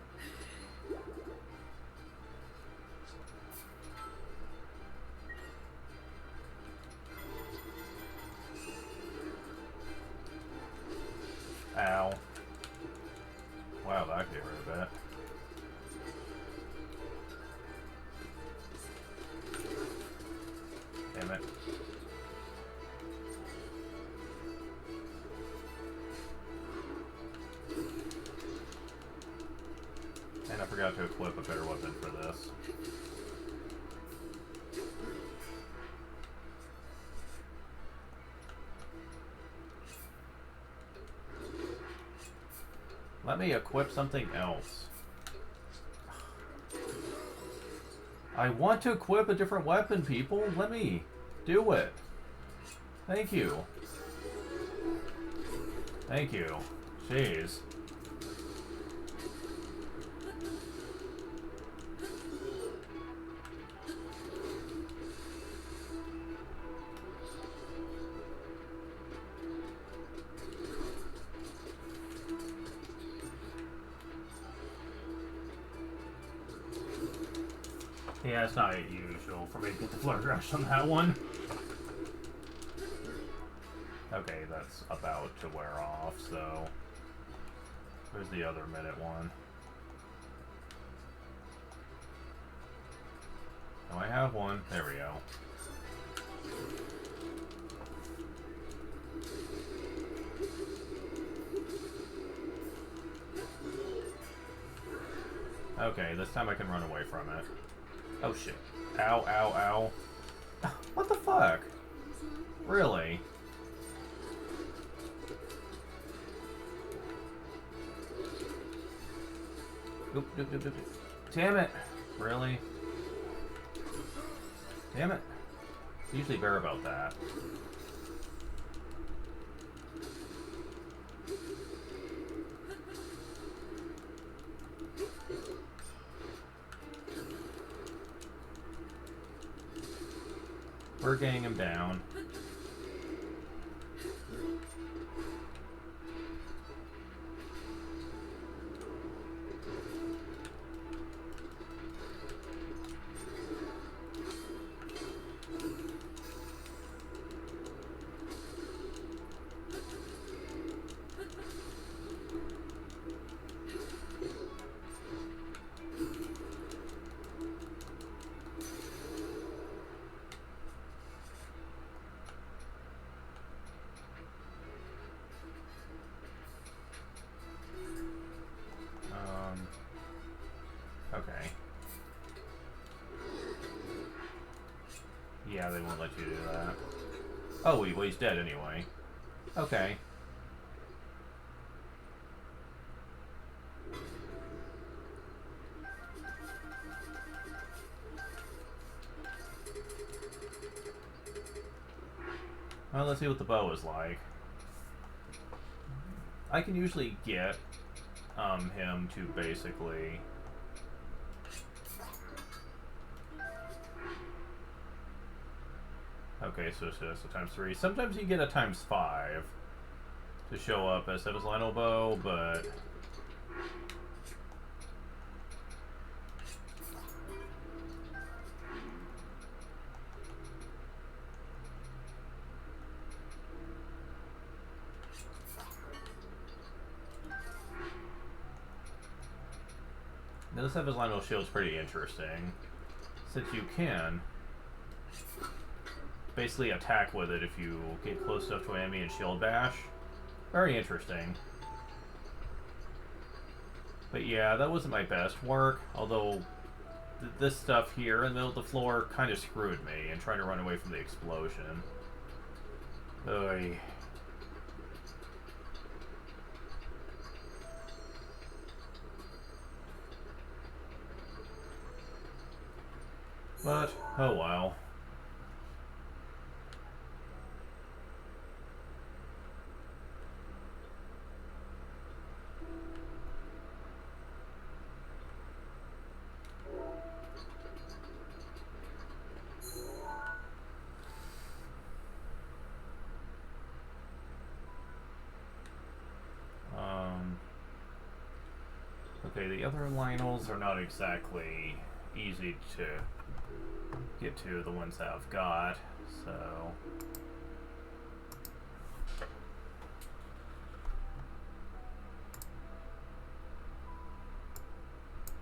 Ow. Wow, that gave her a bit. Damn it. And I forgot to equip a better weapon for this. Let me equip something else. I want to equip a different weapon, people. Let me do it. Thank you. Thank you. Jeez. Yeah, it's not usual for me to get the Flare Rush on that one. Okay, that's about to wear off, so... Where's the other minute one? Oh, I have one. There we go. Okay, this time I can run away from it. Oh shit. Ow, ow, ow. What the fuck? Really? Oop, oop, oop, oop. Damn it. Really? Damn it. It's usually better about that. We're getting him down. let you do that. Oh, well, he's dead anyway. Okay. Well, let's see what the bow is like. I can usually get him to basically... Okay, so it's just a ×3. Sometimes you get a ×5 to show up as Lionel Bow, but... Now, this Savage Lionel Shield's pretty interesting, since you can basically attack with it if you get close enough to an enemy and shield bash. Very interesting. But yeah, that wasn't my best work, although this stuff here in the middle of the floor kind of screwed me in trying to run away from the explosion. Oy. But, oh well. Okay, the other Lionels are not exactly easy to get to, the ones that I've got, so...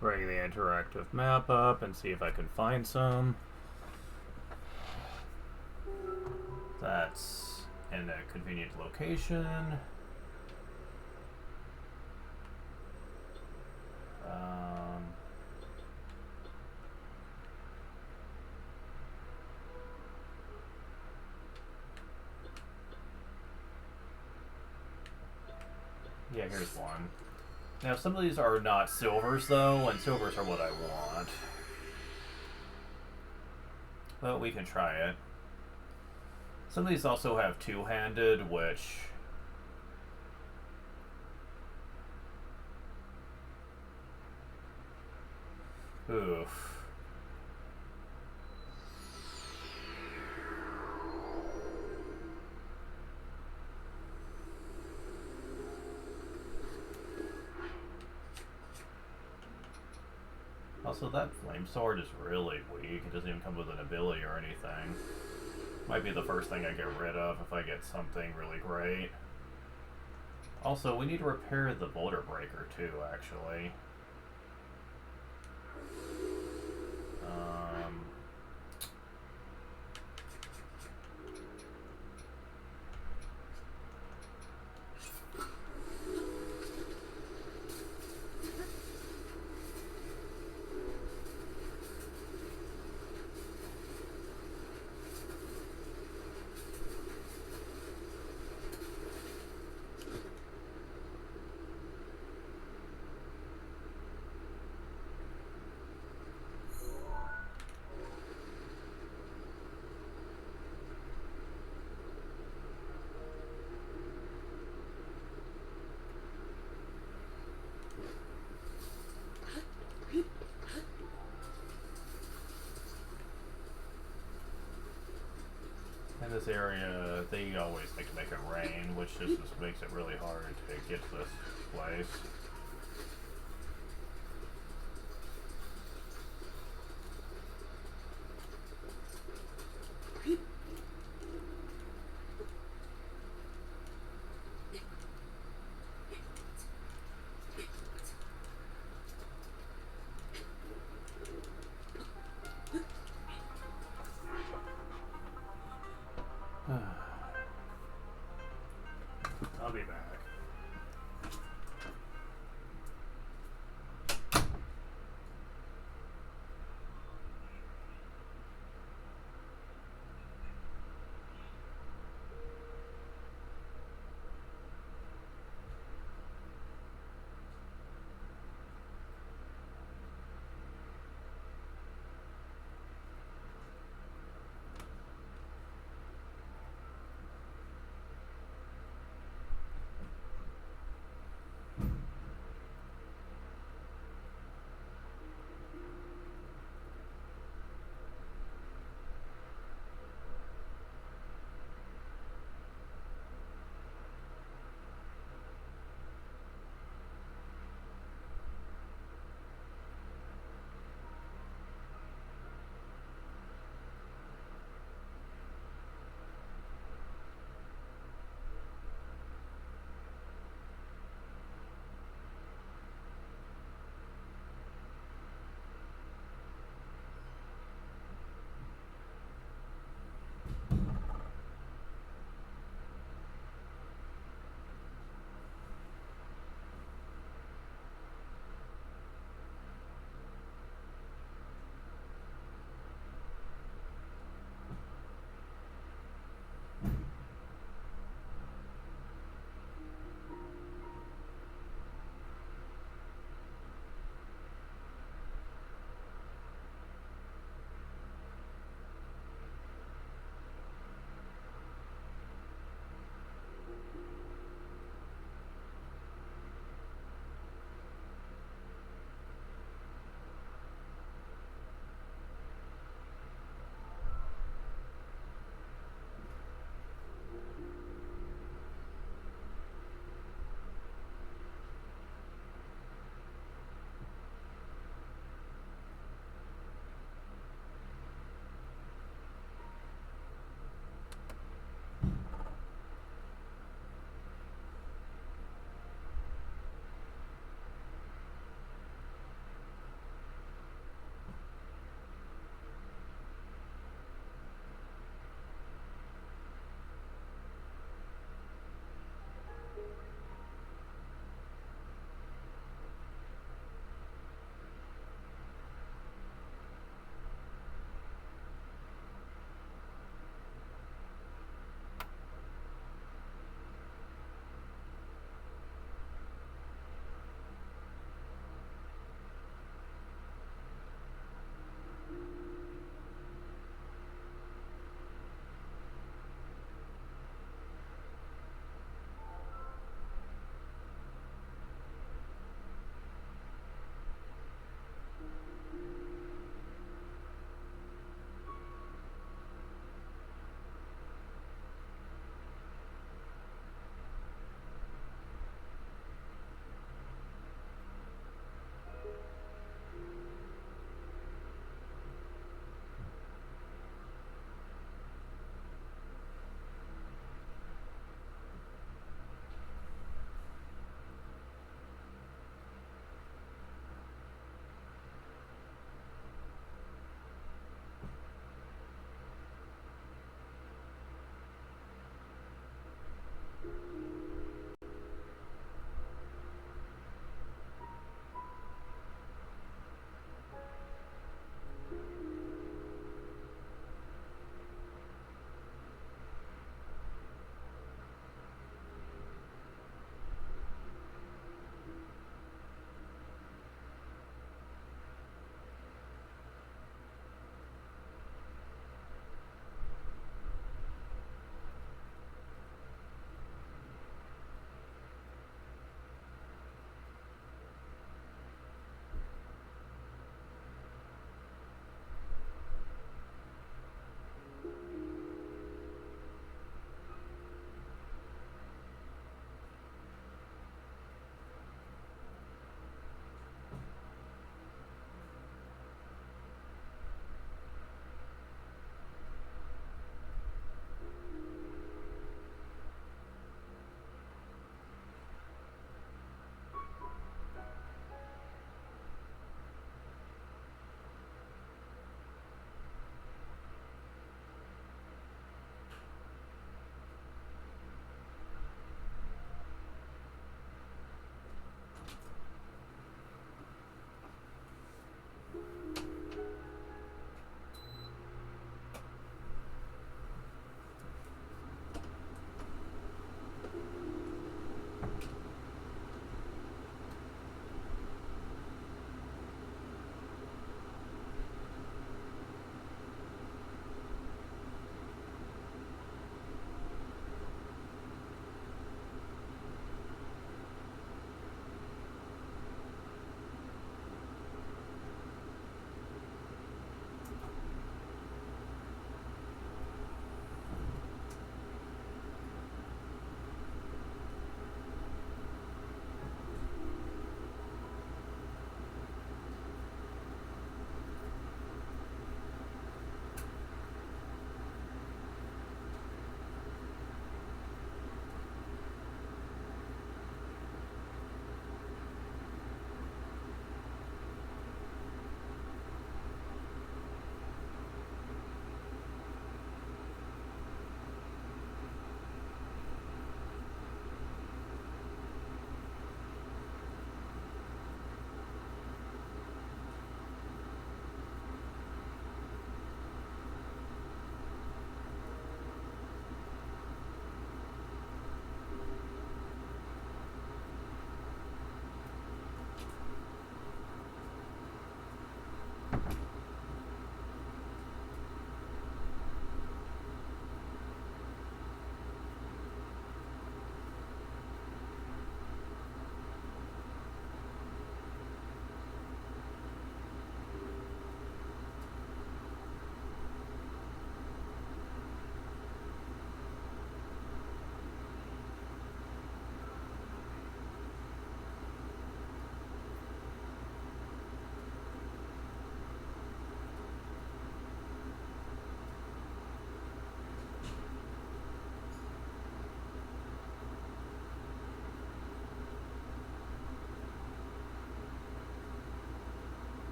Bring the interactive map up and see if I can find some. That's in a convenient location. Yeah, here's one. Now, some of these are not silvers, though, and silvers are what I want. But we can try it. Some of these also have two-handed, which... Oof. Also, that flame sword is really weak. It doesn't even come with an ability or anything. Might be the first thing I get rid of if I get something really great. Also, we need to repair the boulder breaker too, actually. In this area, they always like to make it rain, which just makes it really hard to get to this place. I'll be back.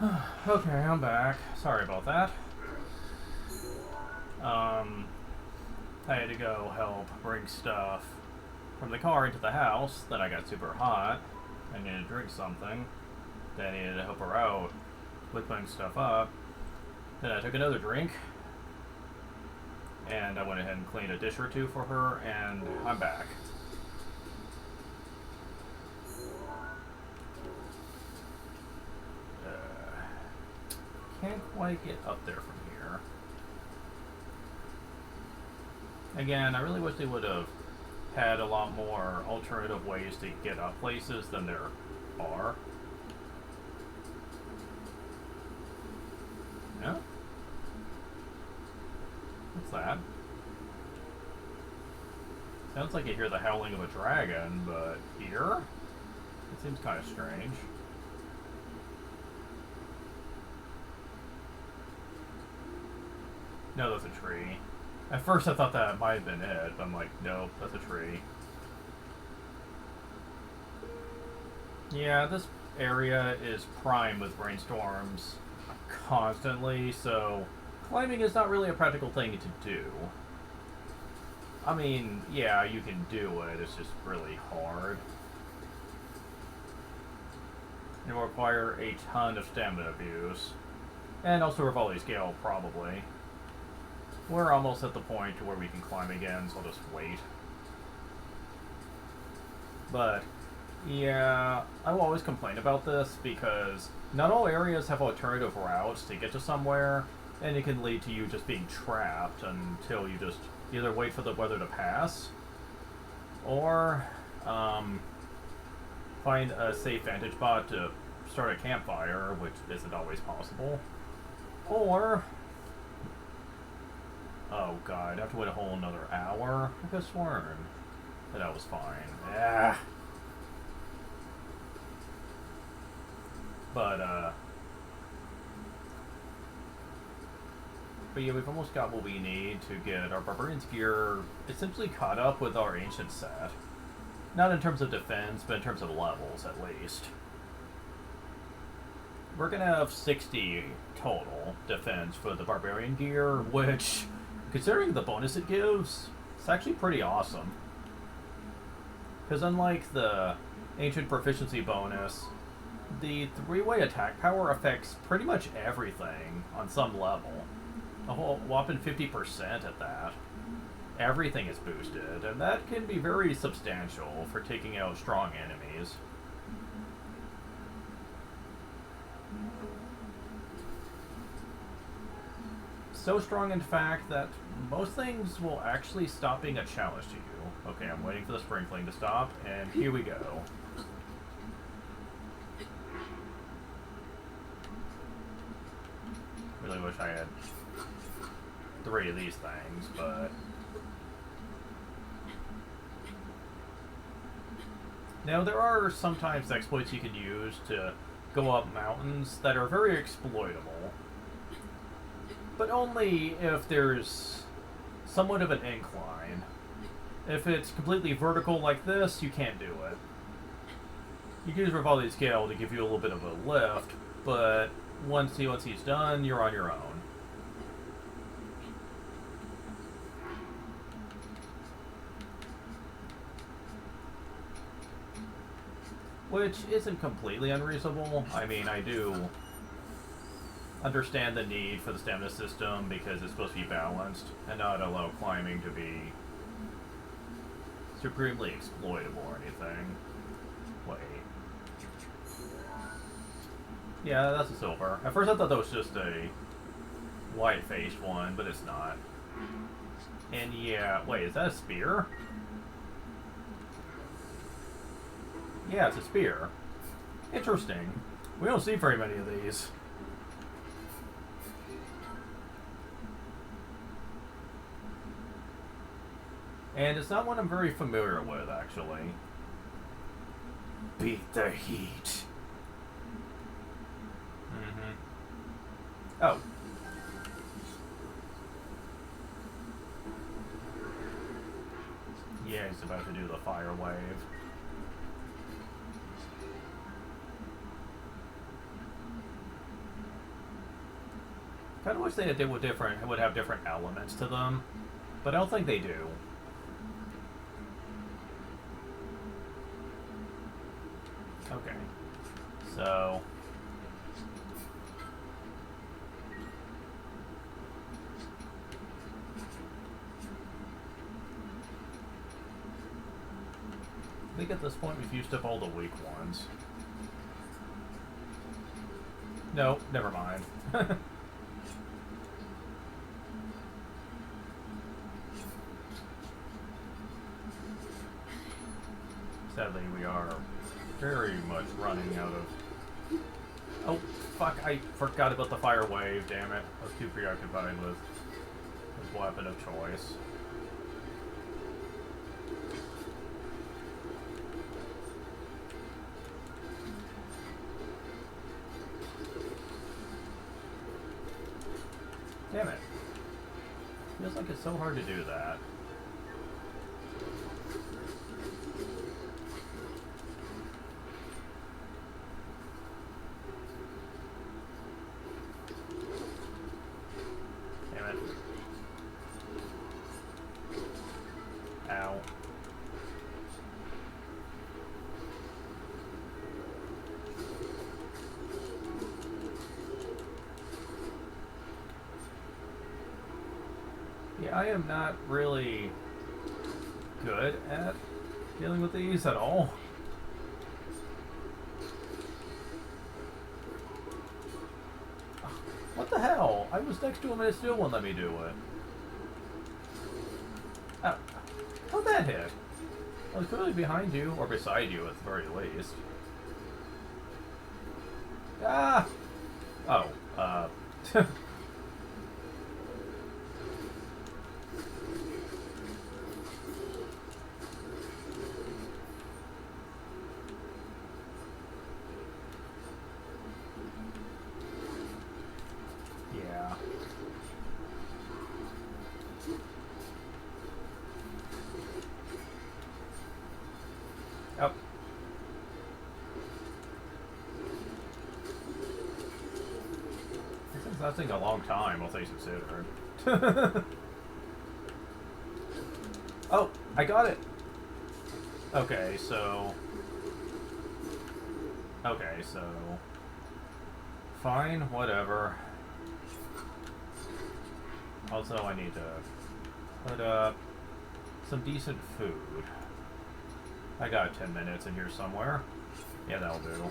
Okay, I'm back. Sorry about that. I had to go help bring stuff from the car into the house. Then I got super hot. I needed to drink something. Then I needed to help her out with putting stuff up. Then I took another drink. And I went ahead and cleaned a dish or two for her, and I'm back. Can't quite get up there from here. Again, I really wish they would have had a lot more alternative ways to get up places than there are. Yeah? What's that? Sounds like you hear the howling of a dragon, but here? It seems kind of strange. No, that's a tree. At first I thought that might have been it, but I'm like, nope, that's a tree. Yeah, this area is prime with rainstorms constantly, so climbing is not really a practical thing to do. I mean, yeah, you can do it, it's just really hard. It will require a ton of stamina abuse. And also Rivali's Gale, probably. We're almost at the point where we can climb again, so I'll just wait. But, yeah, I will always complain about this because not all areas have alternative routes to get to somewhere, and it can lead to you just being trapped until you just either wait for the weather to pass, or find a safe vantage spot to start a campfire, which isn't always possible, or... Oh god, I have to wait a whole another hour? I could have sworn that was fine. Yeah. But yeah, we've almost got what we need to get our Barbarian's gear essentially caught up with our Ancient set. Not in terms of defense, but in terms of levels, at least. We're gonna have 60 total defense for the Barbarian gear, which... considering the bonus it gives, it's actually pretty awesome. Because unlike the Ancient Proficiency bonus, the 3-way attack power affects pretty much everything on some level. A whole whopping 50% at that. Everything is boosted, and that can be very substantial for taking out strong enemies. So strong, in fact, that most things will actually stop being a challenge to you. Okay, I'm waiting for the sprinkling to stop, and here we go. Really wish I had 3 of these things, but... Now, there are sometimes exploits you can use to go up mountains that are very exploitable. But only if there's somewhat of an incline. If it's completely vertical like this, you can't do it. You can use Rivali's Scale to give you a little bit of a lift, but once he's done, you're on your own. Which isn't completely unreasonable. I mean, I do understand the need for the stamina system because it's supposed to be balanced and not allow climbing to be supremely exploitable or anything. Wait. Yeah, that's a silver. At first I thought that was just a white-faced one, but it's not. And yeah, wait, is that a spear? Yeah, it's a spear. Interesting. We don't see very many of these. And it's not one I'm very familiar with, actually. Beat the heat. Oh. Yeah, he's about to do the fire wave. Kind of wish they would have different elements to them, but I don't think they do. Okay, so I think at this point we've used up all the weak ones. No, never mind. Sadly, we are very much running out of... Oh, fuck, I forgot about the fire wave, damn it. I was too preoccupied with his weapon of choice. Damn it. Feels like it's so hard to do that. Damn it. Ow. Yeah, I am not really good at dealing with these at all. What the hell? I was next to him and it still won't let me do it. Oh, how'd that hit? I was clearly behind you, or beside you at the very least. Ah! Oh, yeah. Oh. This thing's lasting a long time, all things considered. Oh, I got it! Okay, so... Okay, so... Fine, whatever. Also, I need to put up some decent food. I got 10 minutes in here somewhere. Yeah, that'll do.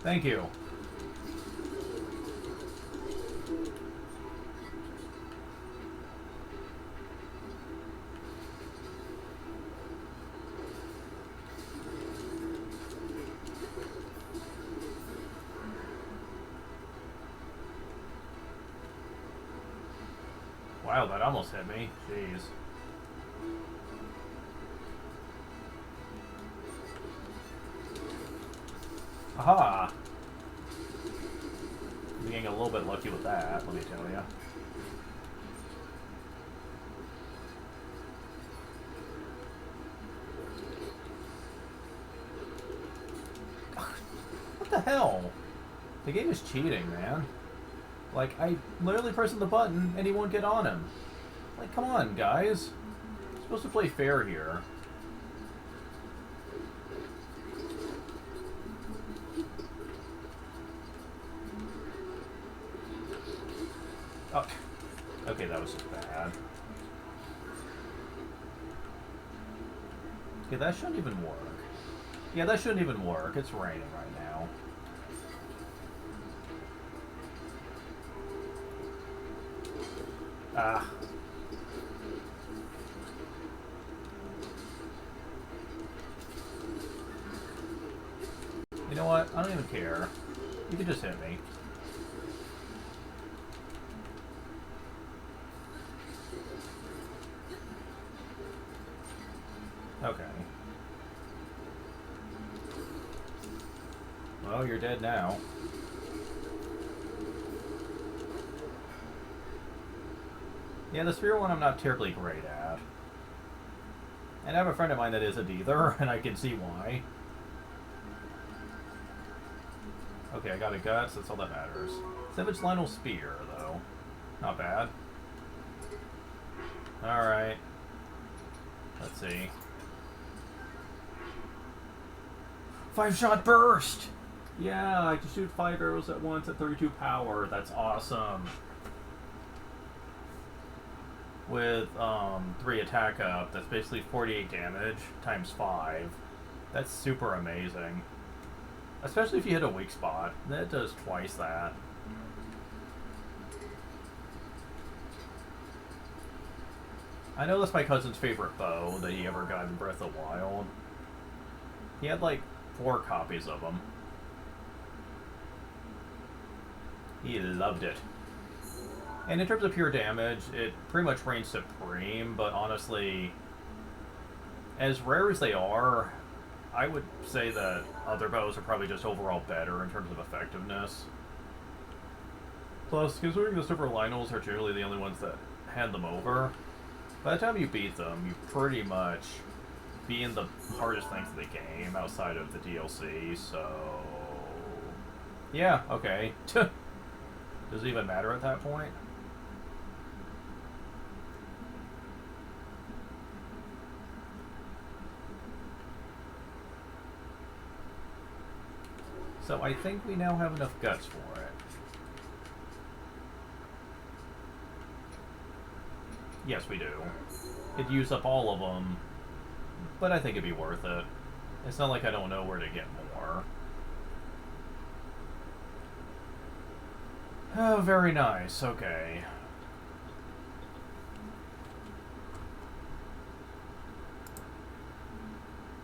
Thank you. Wow, that almost hit me. Jeez. Aha! I'm getting a little bit lucky with that, let me tell you. What the hell? The game is cheating, man. Like, I literally pressed the button and he won't get on him. Like, come on, guys. You're supposed to play fair here. Oh. Okay, that was just bad. Okay, that shouldn't even work. Yeah, that shouldn't even work. It's raining right now. Ah. You know what? I don't even care. You can just hit me. Okay. Well, you're dead now. Yeah, the spear one I'm not terribly great at. And I have a friend of mine that isn't either, and I can see why. Okay, I got a guts. That's all that matters. Savage Lionel Spear, though. Not bad. Alright. Let's see. 5-shot burst! Yeah, I can shoot 5 arrows at once at 32 power. That's awesome. With 3 attack up, that's basically 48 damage times 5. That's super amazing. Especially if you hit a weak spot. That does twice that. I know that's my cousin's favorite bow that he ever got in Breath of the Wild. He had like 4 copies of them. He loved it. And in terms of pure damage, it pretty much reigns supreme, but honestly, as rare as they are, I would say that other bows are probably just overall better in terms of effectiveness. Plus, considering the Silver Lionels are generally the only ones that hand them over, by the time you beat them, you pretty much be in the hardest things of the game outside of the DLC, so... yeah, okay. Does it even matter at that point? So I think we now have enough guts for it. Yes, we do. It'd use up all of them, but I think it'd be worth it. It's not like I don't know where to get more. Oh, very nice. Okay.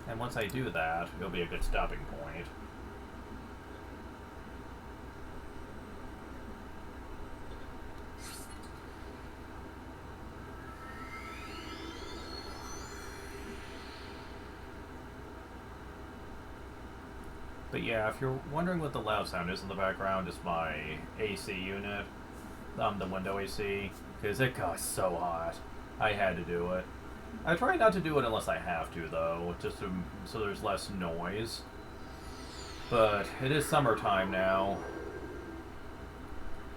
And once I do that, it'll be a good stopping point. But yeah, if you're wondering what the loud sound is in the background, it's my AC unit, the window AC, because it got so hot. I had to do it. I try not to do it unless I have to, though, just so there's less noise. But it is summertime now.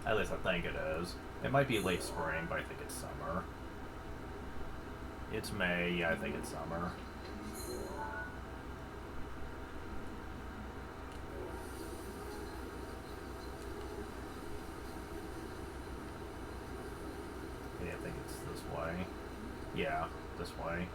At least I think it is. It might be late spring, but I think it's summer. It's May, yeah, I think it's summer. Yeah, I think it's this way. Yeah, this way.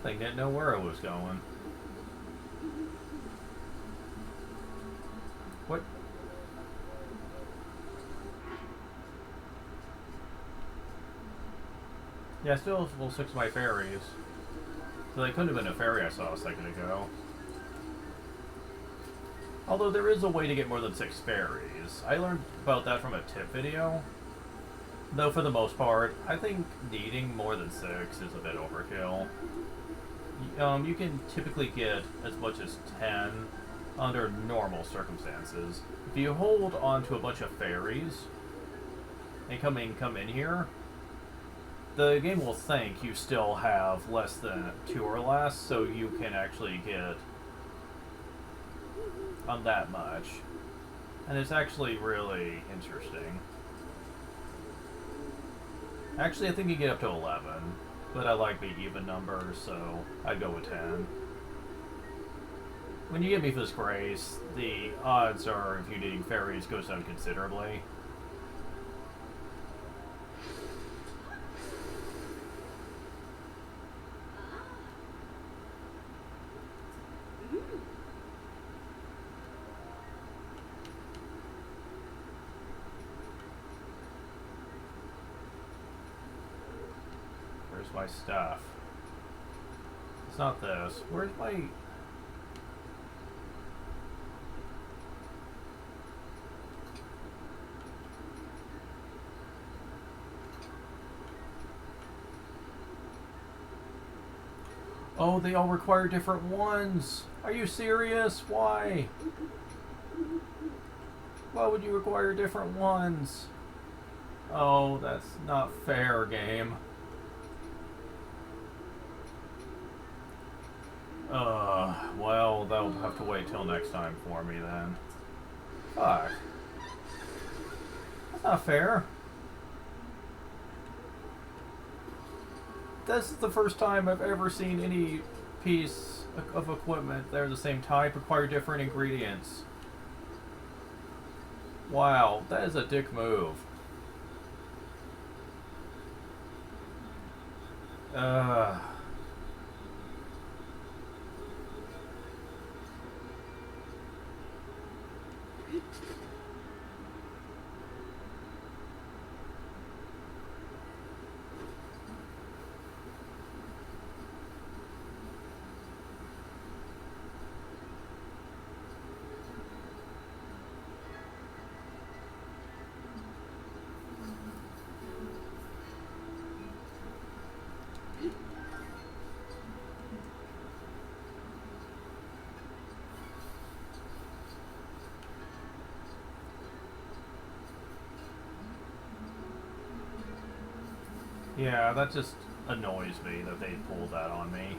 Thing didn't know where I was going. What? Yeah, still level 6 of my fairies. So they couldn't have been a fairy I saw a second ago. Although there is a way to get more than 6 fairies. I learned about that from a tip video. Though for the most part, I think needing more than 6 is a bit overkill. You can typically get as much as 10 under normal circumstances. If you hold on to a bunch of fairies and come in here, the game will think you still have less than 2 or less, so you can actually get on that much. And it's actually really interesting. Actually, I think you get up to 11, but I like the even numbers, so I'd go with 10. When you get Mipha's Grace, the odds are, if you're needing fairies, goes down considerably. Where's my stuff? It's not this. Where's my... Oh, they all require different ones. Are you serious? Why? Why would you require different ones? Oh, that's not fair, game. Well, they'll have to wait till next time for me then. Fuck. That's not fair. This is the first time I've ever seen any piece of equipment that are the same type require different ingredients. Wow, that is a dick move. Yeah, that just annoys me that they pulled that on me.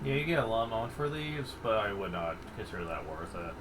Yeah, you get a lot of amount for these, but I would not consider that worth it.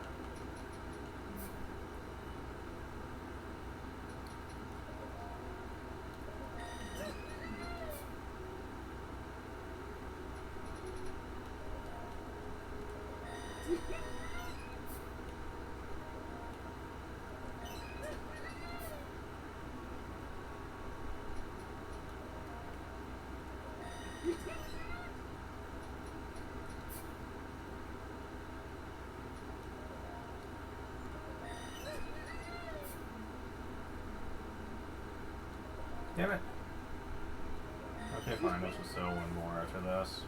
Damn it. Okay, fine, let's just sell one more after this.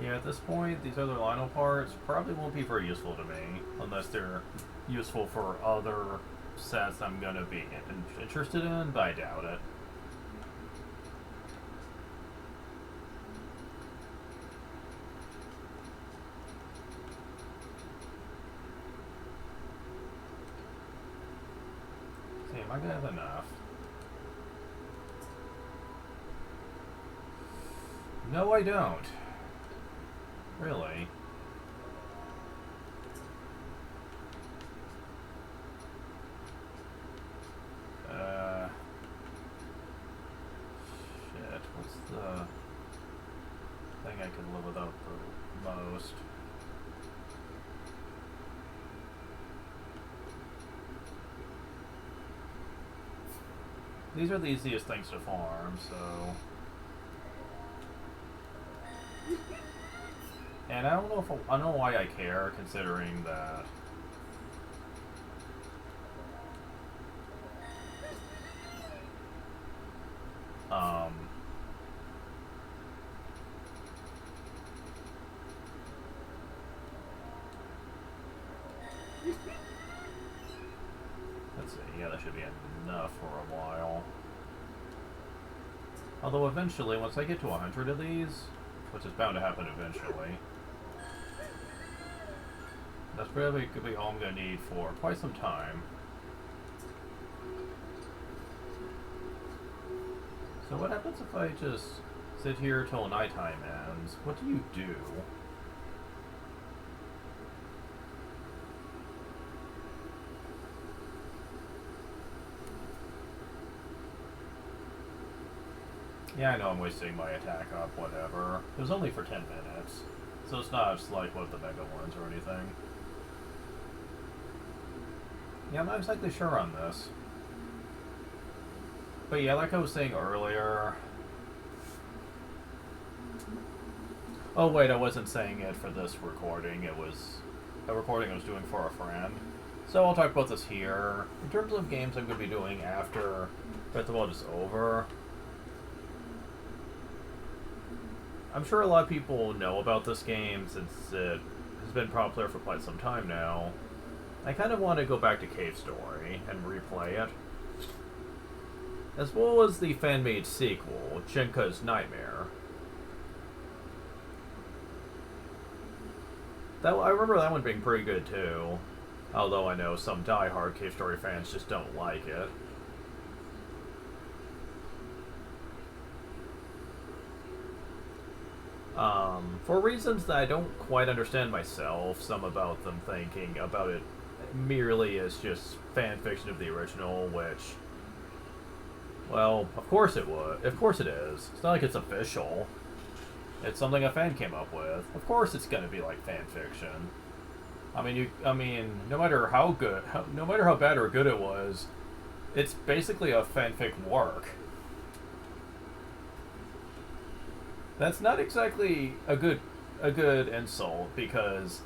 Yeah, at this point, these other Lionel parts probably won't be very useful to me, unless they're useful for other sets I'm going to be interested in, but I doubt it. See, am I going to have enough? No, I don't. Really? Shit, what's the thing I could live without the most? These are the easiest things to farm, so... And I don't know if I don't know why I care, considering that... Let's see, yeah, that should be enough for a while. Although eventually, once I get to 100 of these, which is bound to happen eventually, that's probably going to be all I'm going to need for quite some time. So what happens if I just sit here till nighttime ends? What do you do? Yeah, I know I'm wasting my attack up, whatever. It was only for 10 minutes, so it's not like one of the mega ones or anything. Yeah, I'm not exactly sure on this. But yeah, like I was saying earlier... Oh wait, I wasn't saying it for this recording, it was a recording I was doing for a friend. So I'll talk about this here. In terms of games I'm going to be doing after Breath of the Wild is over... I'm sure a lot of people know about this game since it has been popular for quite some time now. I kind of want to go back to Cave Story and replay it. As well as the fan-made sequel, Jinka's Nightmare. I remember that one being pretty good too. Although I know some die-hard Cave Story fans just don't like it. For reasons that I don't quite understand myself, some about them thinking about it merely as just fan fiction of the original, which, well, of course it would. Of course it is. It's not like it's official. It's something a fan came up with. Of course it's going to be like fan fiction. I mean, no matter how good, no matter how bad or good it was, it's basically a fanfic work. That's not exactly a good insult, because,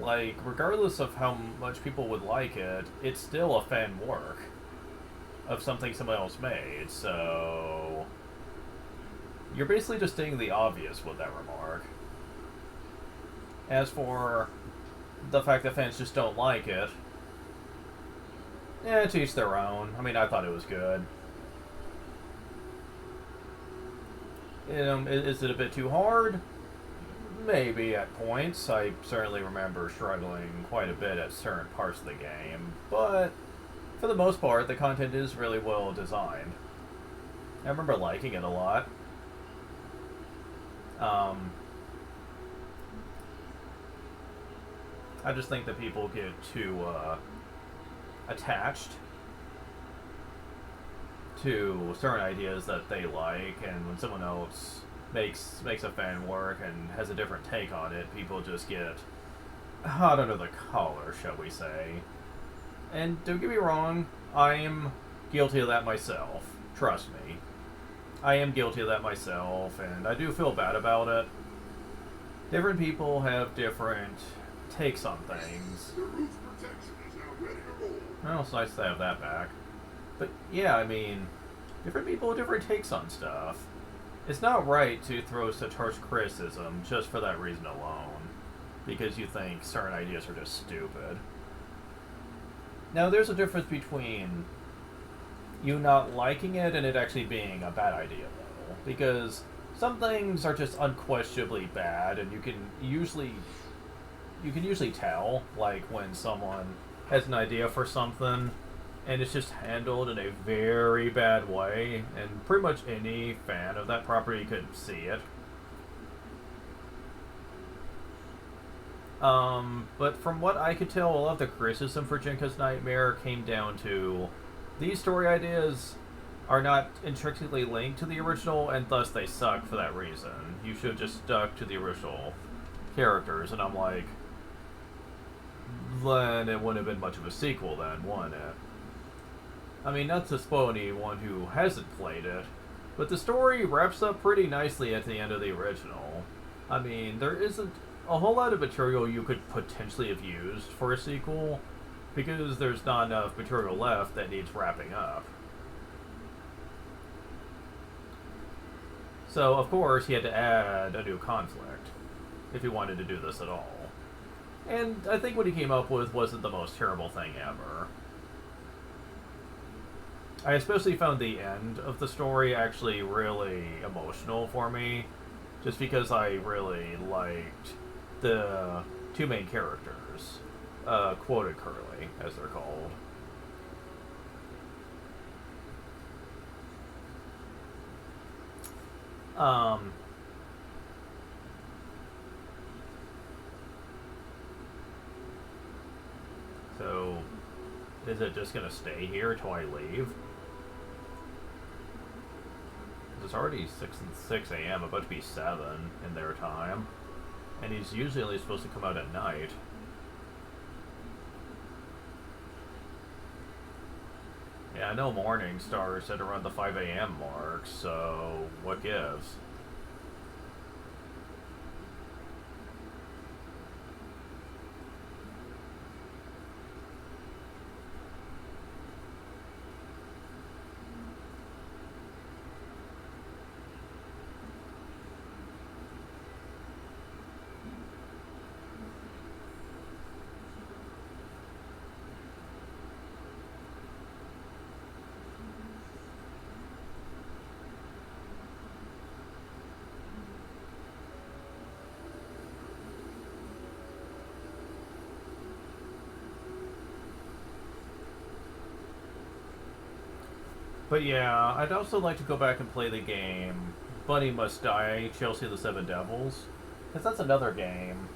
like, regardless of how much people would like it, it's still a fan work of something someone else made, so... You're basically just stating the obvious with that remark. As for the fact that fans just don't like it, yeah, to each their own. I mean, I thought it was good. Is it a bit too hard? Maybe at points. I certainly remember struggling quite a bit at certain parts of the game, but for the most part, the content is really well designed. I remember liking it a lot. I just think that people get too attached to certain ideas that they like, and when someone else makes a fan work and has a different take on it, people just get hot under the collar, shall we say. And don't get me wrong, I'm guilty of that myself. Trust me. I am guilty of that myself, and I do feel bad about it. Different people have different takes on things. Well, it's nice to have that back. But yeah, I mean, different people have different takes on stuff. It's not right to throw such harsh criticism just for that reason alone, because you think certain ideas are just stupid. Now, there's a difference between you not liking it and it actually being a bad idea, though, because some things are just unquestionably bad, and you can usually tell, like when someone has an idea for something and it's just handled in a very bad way, and pretty much any fan of that property could see it. But from what I could tell, a lot of the criticism for Jinka's Nightmare came down to these story ideas are not intrinsically linked to the original, and thus they suck for that reason. You should have just stuck to the original characters, and I'm like, then it wouldn't have been much of a sequel then, wouldn't it? I mean, not to spoil anyone who hasn't played it, but the story wraps up pretty nicely at the end of the original. I mean, there isn't a whole lot of material you could potentially have used for a sequel, because there's not enough material left that needs wrapping up. So, of course, he had to add a new conflict, if he wanted to do this at all. And I think what he came up with wasn't the most terrible thing ever. I especially found the end of the story actually really emotional for me, just because I really liked the two main characters, quoted Curly, as they're called. So, is it just gonna stay here till I leave? It's already 6 a.m., about to be 7 in their time. And he's usually only supposed to come out at night. Yeah, I know morning starts at around the 5 a.m. mark, so what gives? But yeah, I'd also like to go back and play the game Bunny Must Die, Chelsea the Seven Devils. Because that's another game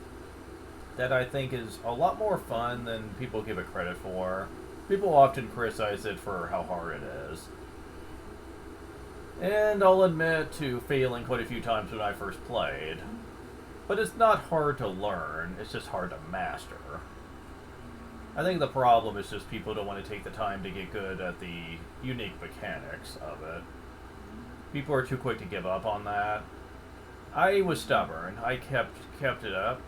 that I think is a lot more fun than people give it credit for. People often criticize it for how hard it is. And I'll admit to failing quite a few times when I first played. But it's not hard to learn, it's just hard to master. I think the problem is just people don't want to take the time to get good at the unique mechanics of it. People are too quick to give up on that. I was stubborn. I kept it up.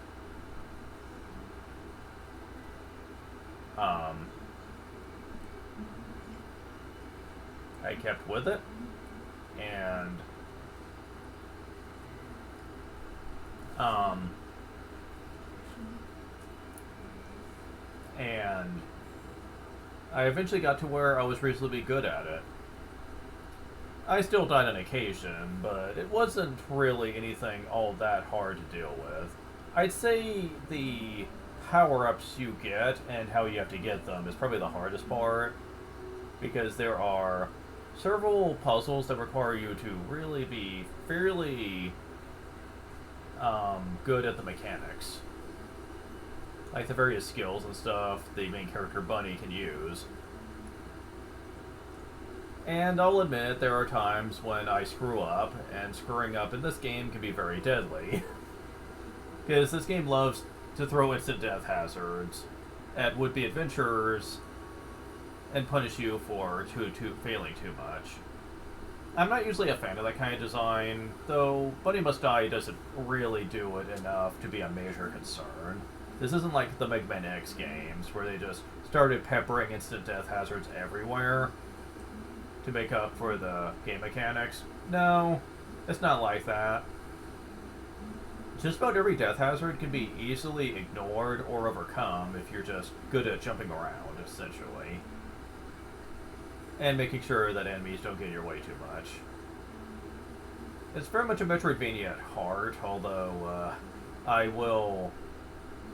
I kept with it, and I eventually got to where I was reasonably good at it. I still died on occasion, but it wasn't really anything all that hard to deal with. I'd say the power-ups you get and how you have to get them is probably the hardest part, because there are several puzzles that require you to really be fairly good at the mechanics. Like the various skills and stuff the main character Bunny can use. And I'll admit, there are times when I screw up, and screwing up in this game can be very deadly. Because this game loves to throw instant death hazards at would-be adventurers and punish you for failing too much. I'm not usually a fan of that kind of design, though Bunny Must Die doesn't really do it enough to be a major concern. This isn't like the Mega Man X games, where they just started peppering instant death hazards everywhere to make up for the game mechanics. No, it's not like that. Just about every death hazard can be easily ignored or overcome if you're just good at jumping around, essentially. And making sure that enemies don't get in your way too much. It's very much a Metroidvania at heart, although I will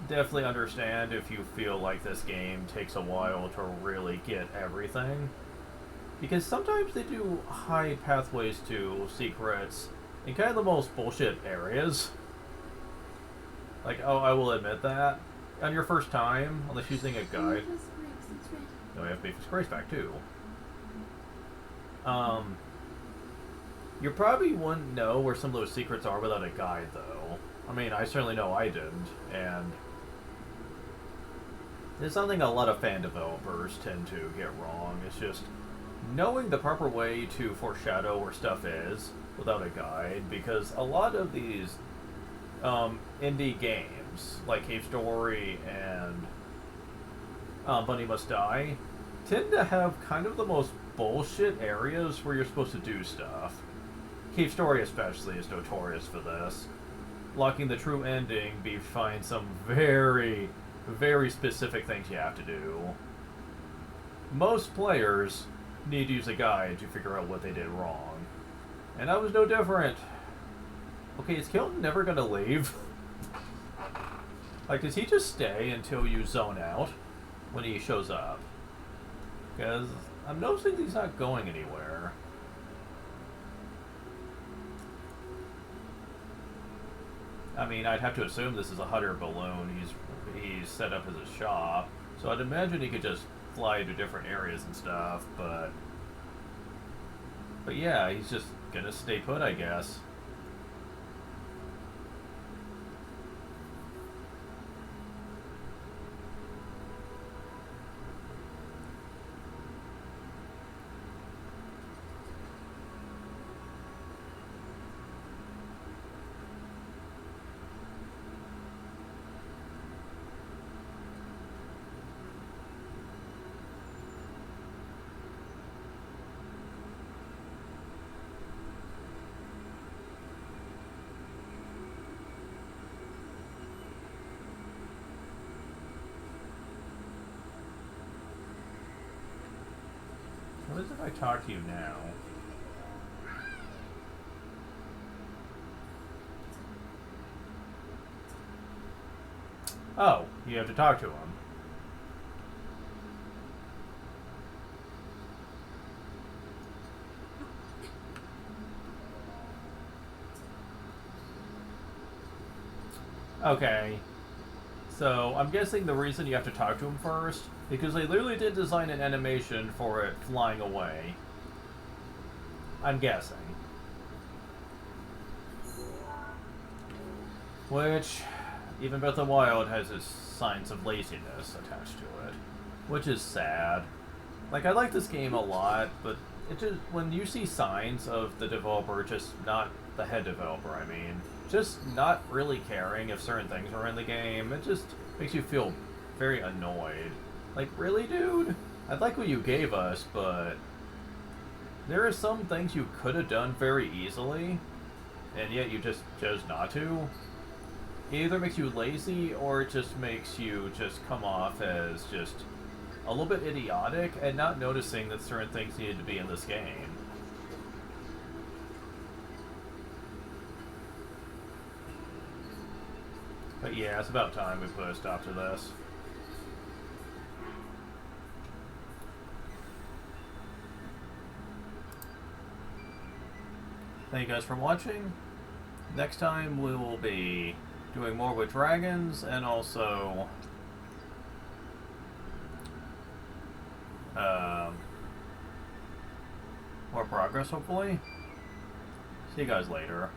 definitely understand if you feel like this game takes a while to really get everything. Because sometimes they do hide pathways to secrets in kind of the most bullshit areas. Like, oh, I will admit that. On your first time, unless using a guide. No, we have Beef's Grace back too. You probably wouldn't know where some of those secrets are without a guide, though. I mean, I certainly know I didn't, and it's something a lot of fan developers tend to get wrong. It's just, knowing the proper way to foreshadow where stuff is without a guide, because a lot of these indie games, like Cave Story and Bunny Must Die, tend to have kind of the most bullshit areas where you're supposed to do stuff. Cave Story especially is notorious for this. Locking the true ending find some very, very specific things you have to do. Most players need to use a guide to figure out what they did wrong. And I was no different. Okay, is Kilton never gonna leave? Like, does he just stay until you zone out when he shows up? Because I'm noticing he's not going anywhere. I mean, I'd have to assume this is a Hutter balloon he's set up as a shop, so I'd imagine he could just fly to different areas and stuff, but yeah, he's just gonna stay put, I guess. What if I talk to you now? Oh, you have to talk to him. Okay. So, I'm guessing the reason you have to talk to him first, because they literally did design an animation for it flying away. I'm guessing. Which, even Breath of the Wild has its signs of laziness attached to it. Which is sad. Like, I like this game a lot, but it just, when you see signs of the developer, just not the head developer, I mean, just not really caring if certain things are in the game, it just makes you feel very annoyed. Like, really, dude? I'd like what you gave us, but there are some things you could have done very easily, and yet you just chose not to. It either makes you lazy, or it just makes you just come off as just a little bit idiotic and not noticing that certain things needed to be in this game. But yeah, it's about time we put a stop to this. Thank you guys for watching. Next time we will be doing more with dragons and also more progress, hopefully. See you guys later.